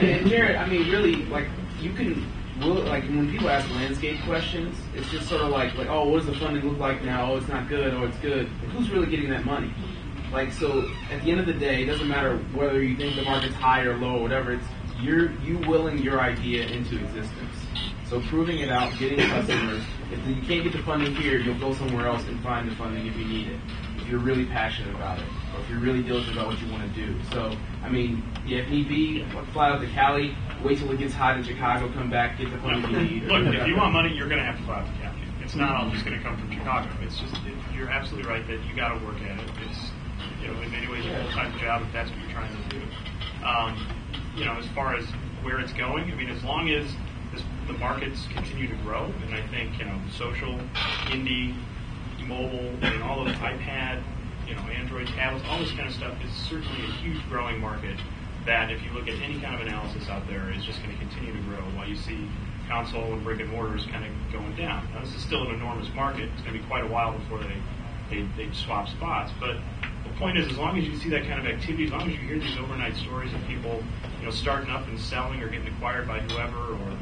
And Jared, I mean, really, like, you can, like, when people ask landscape questions, it's just sort of like, oh, what does the funding look like now? Oh, it's not good. Oh, it's good. Like, who's really getting that money? Like, so at the end of the day, it doesn't matter whether you think the market's high or low or whatever. It's you willing your idea into existence. So proving it out, getting customers. If you can't get the funding here, you'll go somewhere else and find the funding if you need it. If you're really passionate about it, or if you're really diligent about what you want to do. So, I mean, yeah, if need be, fly out to Cali, wait till it gets hot in Chicago, come back, get the funding you need. Look, if you want money, you're going to have to fly out to Cali. It's not all just going to come from Chicago. It's just, you're absolutely right that you got to work at it. It's, in many ways a full-time job if that's what you're trying to do. As far as where it's going, I mean, as long as the markets continue to grow, and I think, social, indie, mobile, and all those iPad, Android tablets, all this kind of stuff is certainly a huge growing market that if you look at any kind of analysis out there is just going to continue to grow while you see console and brick and mortars kind of going down. Now, this is still an enormous market. It's going to be quite a while before they swap spots, but the point is, as long as you see that kind of activity, as long as you hear these overnight stories of people, starting up and selling or getting acquired by whoever, or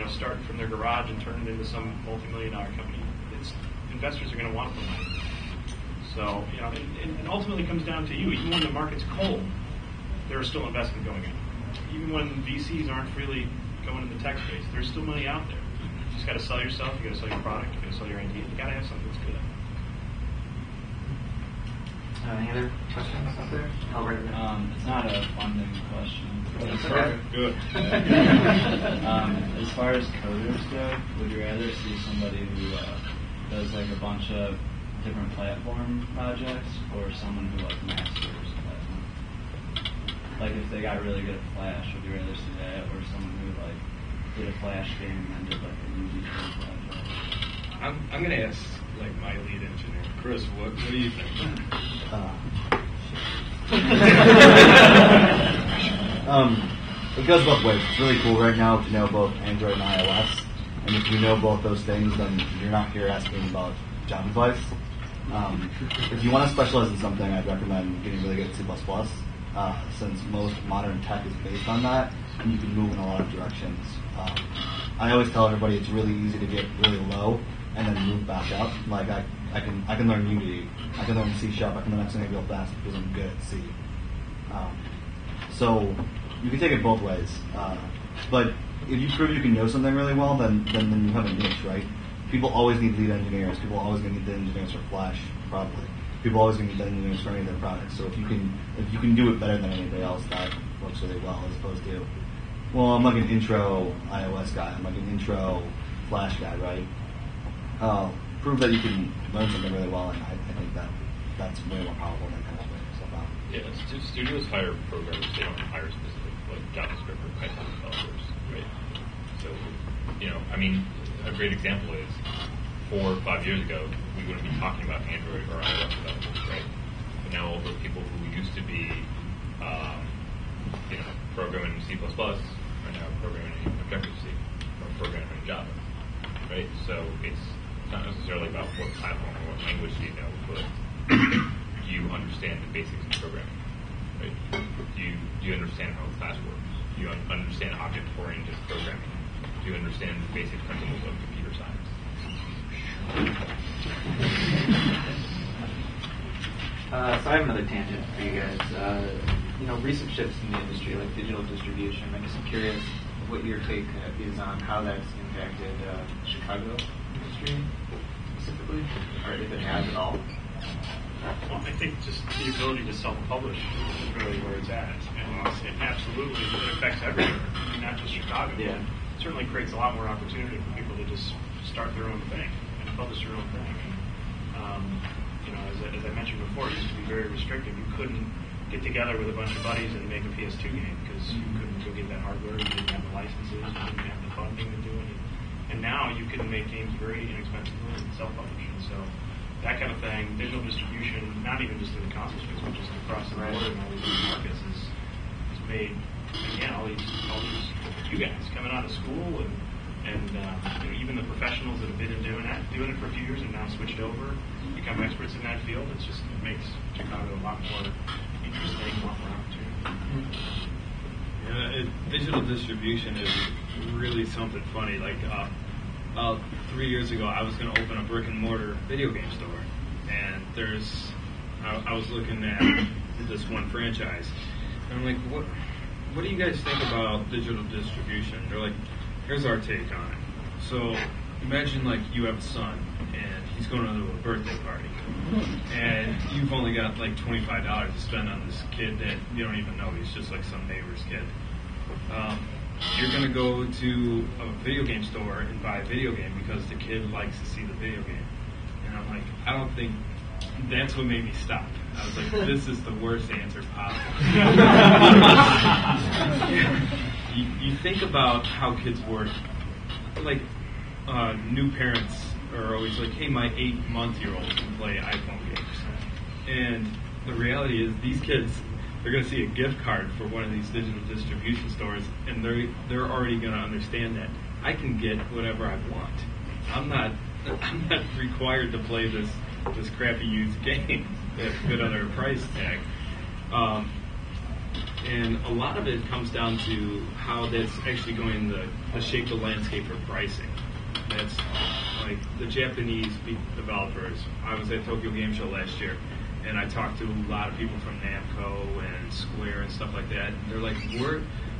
starting from their garage and turning it into some multi-million-dollar company, investors are going to want the money. So, and ultimately it comes down to you. Even when the market's cold, there is still investment going in. Even when VCs aren't freely going in the tech space, there's still money out there. You just got to sell yourself. You got to sell your product. You got to sell your idea. You got to have something that's good. Any other questions out there? It's not a funding question. Okay. Good. As far as coders go, would you rather see somebody who does like a bunch of different platform projects, or someone who like masters platform? Like if they got really good at Flash, would you rather see that, or someone who like did a Flash game and then did like a movie project? I'm going to ask like my lead engineer, Chris. What do you think? It goes both ways. It's really cool right now to know both Android and iOS. And if you know both those things, then you're not here asking about job advice. If you want to specialize in something, I'd recommend getting really good at C++, since most modern tech is based on that, and you can move in a lot of directions. I always tell everybody it's really easy to get really low and then move back up. Like I can learn Unity, I can learn C#, I can learn XNA real fast because I'm good at C. So you can take it both ways. But if you prove you can know something really well, then you have a niche, right? People always need lead engineers. People always going to need lead engineers for Flash, probably. People always going to need lead engineers for any of their products. So if you can do it better than anybody else, that works really well, as opposed to, well, I'm like an intro iOS guy. I'm like an intro Flash guy, right? Prove that you can learn something really well, and I think that's way more powerful than kind of putting yourself out. Yeah, studios hire programmers. They don't hire specific like JavaScript or Python developers, right? So, I mean, a great example is 4 or 5 years ago, we wouldn't be talking about Android or iOS developers, right? But now all those people who used to be, programming in C++ are now programming in Objective-C or programming in Java, right? So it's not necessarily about what platform or what language you know, but do you understand the basics of programming, right? Do you understand how a class works? Do you understand object-oriented programming? Do you understand the basic principles of computer science? So I have another tangent for you guys. Recent shifts in the industry, like digital distribution. I'm just curious what your take is on how that's impacted Chicago industry specifically, or if it has at all. Well, I think just the ability to self-publish is really where it's at, and it absolutely affects everywhere, not just Chicago. Yeah. It certainly creates a lot more opportunity for people to just start their own thing and publish their own thing. And, as I mentioned before, it used to be very restrictive. You couldn't get together with a bunch of buddies and make a PS2 game because you couldn't go get that hardware, you didn't have the licenses, you didn't have the funding to do it. And now you can make games very inexpensively and self-publish. And so that kind of thing, digital distribution, not even just in the console space, but just across the board in all these markets, has made, again, all these you guys coming out of school and even the professionals that have been doing it for a few years and now switched over, become experts in that field. It makes Chicago a lot more interesting, a lot more opportunity. Digital distribution is really something funny. Like 3 years ago, I was going to open a brick and mortar video game store, and I was looking at this one franchise, and I'm like, what do you guys think about digital distribution? They're like, here's our take on it. So imagine like you have a son, and he's going to a birthday party, and you've only got like $25 to spend on this kid that you don't even know. He's just like some neighbor's kid. You're going to go to a video game store and buy a video game because the kid likes to see the video game. And I'm like, I don't think that's what made me stop. I was like, this is the worst answer possible. You think about how kids work. Like, new parents are always like, hey, my 8-month-old can play iPhone games. And the reality is these kids, they're going to see a gift card for one of these digital distribution stores, and they're already going to understand that I can get whatever I want. I'm not required to play this crappy used game that's good under a price tag. And a lot of it comes down to how that's actually going to shape the landscape for pricing. That's like the Japanese developers. I was at Tokyo Game Show last year, and I talked to a lot of people from Namco and Square and stuff like that. And they're like,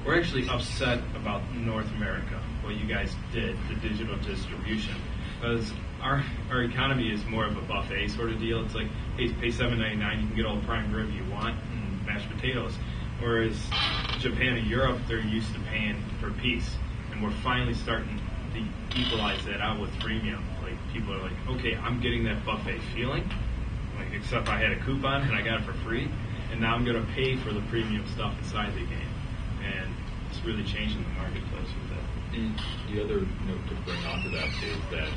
we're actually upset about North America, what you guys did, the digital distribution, because our economy is more of a buffet sort of deal. It's like, hey, pay $7.99, you can get all the prime rib you want and mashed potatoes. Whereas Japan and Europe, they're used to paying per piece, and we're finally starting to equalize that out with freemium. Like, people are like, okay, I'm getting that buffet feeling, like, except I had a coupon and I got it for free, and now I'm going to pay for the premium stuff inside the game, and it's really changing the marketplace with that. And the other note to bring onto that is that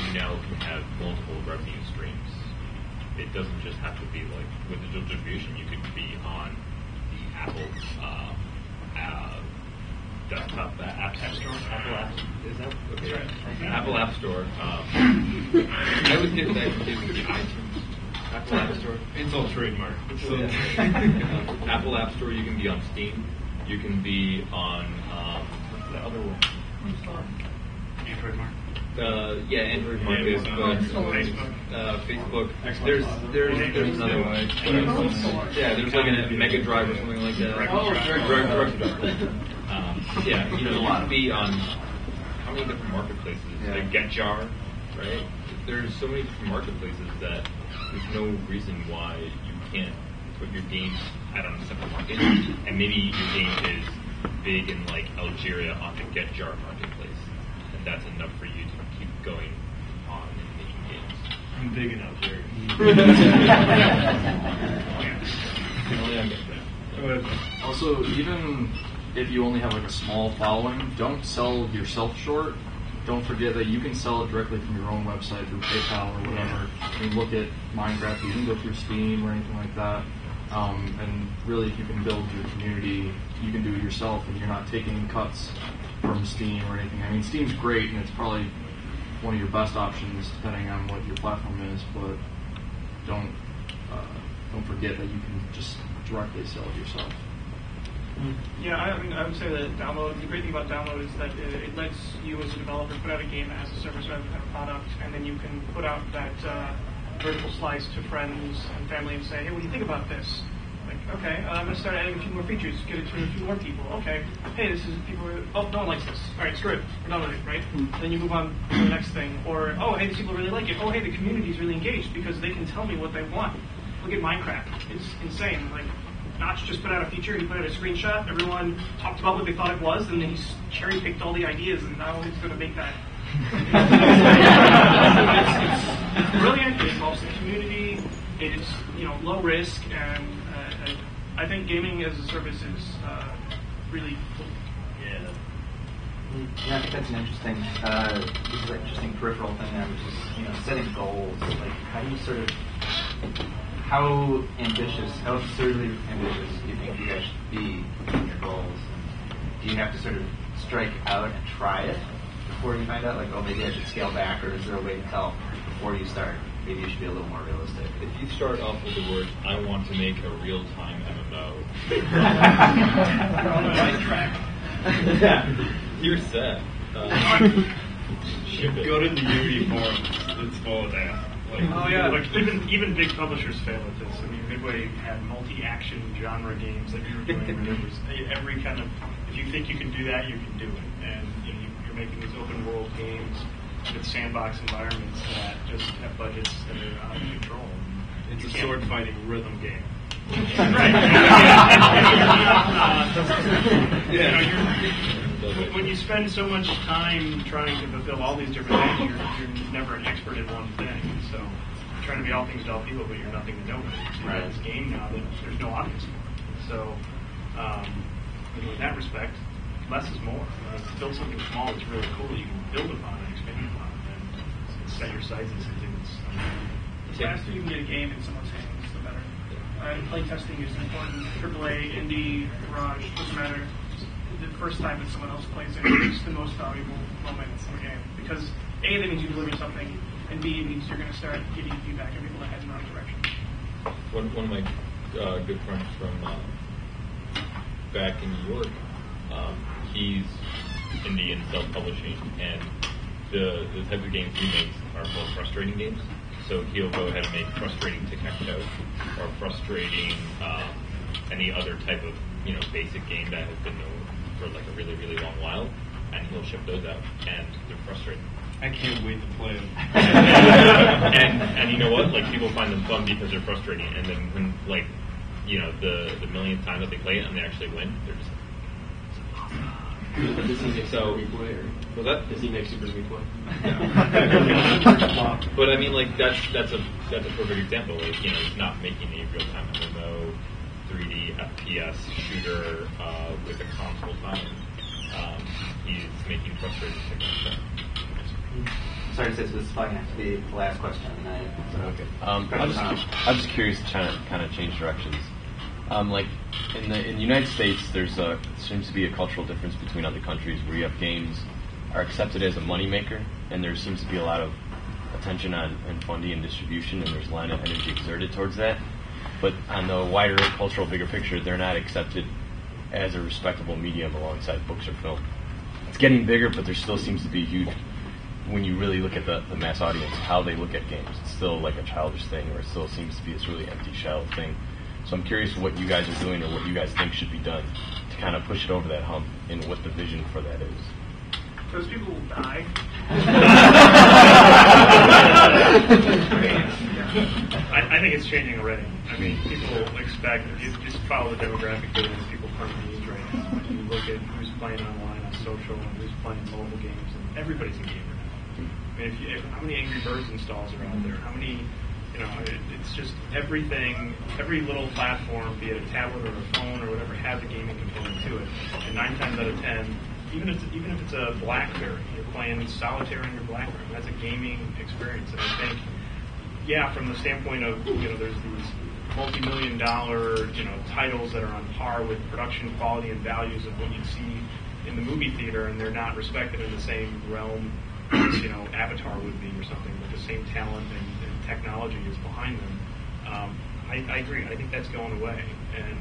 you now can have multiple revenue streams. It doesn't just have to be like with digital distribution. You could be on the Apple desktop app store. Apple App. Is that okay? Right. Apple App Store. I would give that to the iTunes. Apple App Store. It's all trademark. So Apple App Store. You can be on Steam. You can be on the other one. Android Market. Android Market, Facebook. There's another one. There's like a Mega Drive or something like that. You can be on how many different marketplaces? Like GetJar, right? There's so many different marketplaces that there's no reason why you can't put your games out on a separate market, and maybe your game is big in like Algeria on the GetJar marketplace, and that's enough for you to keep going on and making games. I'm big in Algeria. Only on GetJar. Also, even if you only have like a small following, don't sell yourself short. Don't forget that you can sell it directly from your own website through PayPal or whatever. I mean, look at Minecraft. You can go through Steam or anything like that. And really, if you can build your community, you can do it yourself, and you're not taking cuts from Steam or anything. I mean, Steam's great, and it's probably one of your best options depending on what your platform is. But don't forget that you can just directly sell it yourself. Yeah, I mean, I would say that download, the great thing about download is that it lets you as a developer put out a game as a service rather than a product, and then you can put out that vertical slice to friends and family and say, hey, what do you think about this? Like, okay, I'm going to start adding a few more features, get it to a few more people. Okay, hey, this is people, oh, no one likes this. All right, screw it, we're done with it, right? Then you move on to the next thing. Or, oh, hey, these people really like it. Oh, hey, the community's really engaged because they can tell me what they want. Look at Minecraft, it's insane. Like, Notch just put out a feature, he put out a screenshot, everyone talked about what they thought it was, and then he's cherry-picked all the ideas, and now he's going to make that. It's brilliant, it involves the community, it's low risk, and I think gaming as a service is really cool. Yeah, I think that's an interesting peripheral thing there, which is setting goals. Like, how ambitious, how absurdly ambitious do you think you guys should be in your goals? And do you have to sort of strike out and try it before you find out, like, oh, maybe I should scale back, or is there a way to tell before you start? Maybe you should be a little more realistic. If you start off with the words, I want to make a real-time MMO. You're on the right track. You're set. Go to the Unity forums. It's full of that. Like even big publishers fail at this. I mean, Midway had multi-action genre games that we were doing. And it was every kind of, if you think you can do that, you can do it. And you're making these open world games with sandbox environments that just have budgets that are out of control. It's a sword fighting rhythm game. When you spend so much time trying to fulfill all these different things, you're never an expert in one thing. So you're trying to be all things to all people, but you're nothing to nobody. So right. This game now that there's no audience for it. So in that respect, less is more. Build something small that's really cool that you can build upon and expand upon, and set your sights and things. The faster you can get a game in someone's hands, the better. Play testing is important. AAA, indie, garage, doesn't matter. The first time that someone else plays it is the most valuable moment in the game. Because A, that means you deliver something, and B, it means you're going to start getting feedback and people that head in the right direction. One of my good friends from back in New York, he's indie and self-publishing, and the type of games he makes are more frustrating games. So he'll go ahead and make frustrating tic-tac-toe or frustrating any other type of basic game that has been known for like a really, really long while, and he'll ship those out, and they're frustrating. I can't wait to play them. and you know what? Like, people find them fun because they're frustrating, and then when the millionth time that they play it and they actually win, they're just Does he make so, Super Meat Boy? Was that? Does he make Super Meat Boy? But I mean, like that's a perfect example. Like, he's not making a real time MMO, 3D FPS shooter with a console time. He's making frustrating techniques. Sorry to say this is probably going to be the last question of the night. So, okay. I'm just curious to kind of change directions. Like in the United States, seems to be a cultural difference between other countries where you have games are accepted as a moneymaker, and there seems to be a lot of attention on funding and distribution, and there's a lot of energy exerted towards that. But on the wider cultural bigger picture, they're not accepted as a respectable medium alongside books or film. It's getting bigger, but there still seems to be huge. When you really look at the mass audience, how they look at games, it's still like a childish thing, or it still seems to be this really empty shell thing. So I'm curious what you guys are doing or what you guys think should be done to kind of push it over that hump and what the vision for that is. Those people will die. I think it's changing already. I mean, people expect, if you just follow the demographic data that people come to use right now, when you look at who's playing online on social and who's playing mobile games, and everybody's a gamer now. I mean, how many Angry Birds installs are out there? How many It's just everything, every little platform, be it a tablet or a phone or whatever, has a gaming component to it. And 9 times out of 10, even if it's a BlackBerry, you're playing solitaire on your BlackBerry, that's a gaming experience. And I think, from the standpoint of, there's these multi-million-dollar, titles that are on par with production quality and values of what you'd see in the movie theater, and they're not respected in the same realm as, Avatar would be or something, with the same talent and technology is behind them. I agree. I think that's going away. And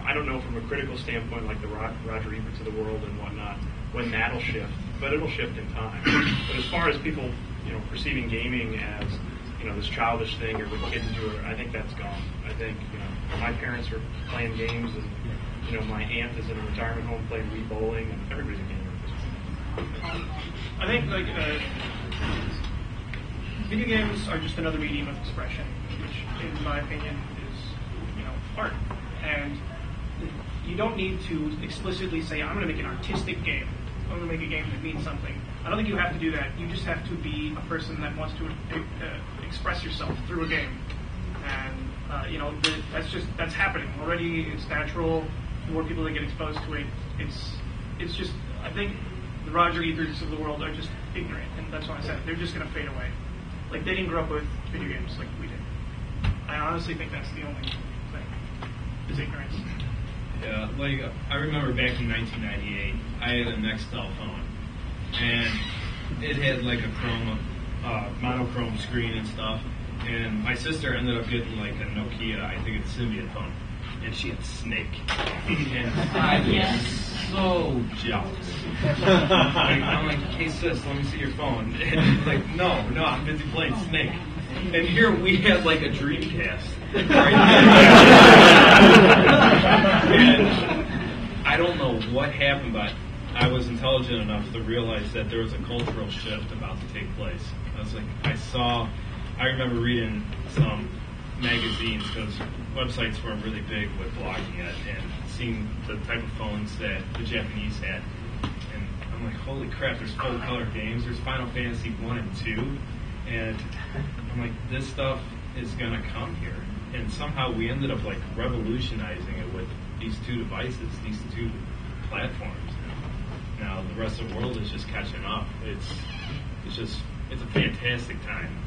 I don't know from a critical standpoint, like the Roger Eberts of the world and whatnot, when that'll shift, but it'll shift in time. But as far as people, perceiving gaming as, this childish thing or what kids do, I think that's gone. I think, my parents were playing games, and, my aunt is in a retirement home playing Wii bowling, and everybody's a gamer. I think, video games are just another medium of expression, which, in my opinion, is, art. And you don't need to explicitly say, I'm going to make an artistic game. I'm going to make a game that means something. I don't think you have to do that. You just have to be a person that wants to express yourself through a game. And, that's happening already. It's natural. The more people that get exposed to it, it's just, I think the Roger Eberts of the world are just ignorant. And that's why I said they're just going to fade away. Like, they didn't grow up with video games like we did. I honestly think that's the only thing, is ignorance. Yeah, I remember back in 1998, I had a Nextel phone, and it had a monochrome screen and stuff, and my sister ended up getting a Nokia, I think it's Symbian phone, and she had Snake, and I was so jealous. I'm like, hey sis, let me see your phone. And she's like, no, I'm busy playing Snake. And here we had a Dreamcast. And I don't know what happened, but I was intelligent enough to realize that there was a cultural shift about to take place. I remember reading some magazines, because websites weren't really big with blogging yet, and seeing the type of phones that the Japanese had. And I'm like, holy crap, there's full color games, there's Final Fantasy 1 and 2, and I'm like, this stuff is gonna come here. And somehow we ended up revolutionizing it with these two devices, these two platforms. Now the rest of the world is just catching up. It's a fantastic time.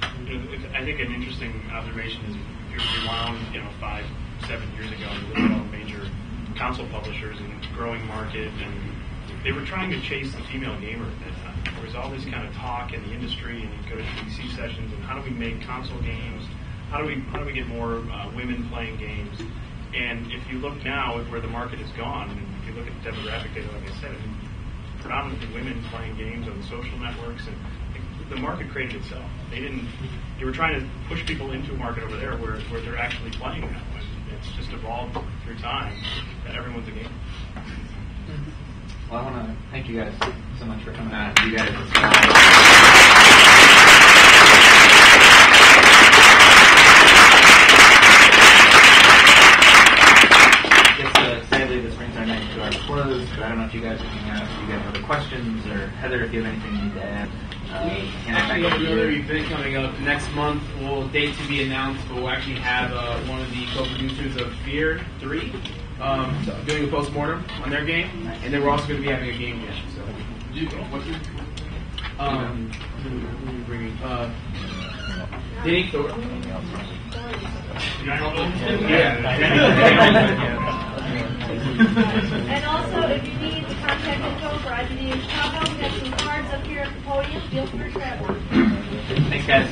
I think an interesting observation is if you rewound, 5-7 years ago, you look at all the major console publishers and growing market, and they were trying to chase the female gamer at that time. There was all this kind of talk in the industry, and you go to PC sessions, and how do we make console games? How do we get more women playing games? And if you look now at where the market has gone, and if you look at the demographic data, like I said, predominantly women playing games on the social networks, and the market created itself. You were trying to push people into a market over there where they're actually playing now. And it's just evolved through time that everyone's a gamer. Well, I want to thank you guys so much for coming out. You guys. Sadly, this brings our night to our close, but I don't know if you guys are hanging out, if you guys have other questions, or Heather, if you have anything you need to add. We actually have another event coming up next month. Date to be announced, but we'll actually have one of the co-producers of Fear 3 doing a postmortem on their game, and then we're also going to be having a game jam. So, what's your Danny Thor. And also, if you need the contact info for IGDA Chicago, we have some cards up here at the podium. Feel free to grab one. Thanks, guys.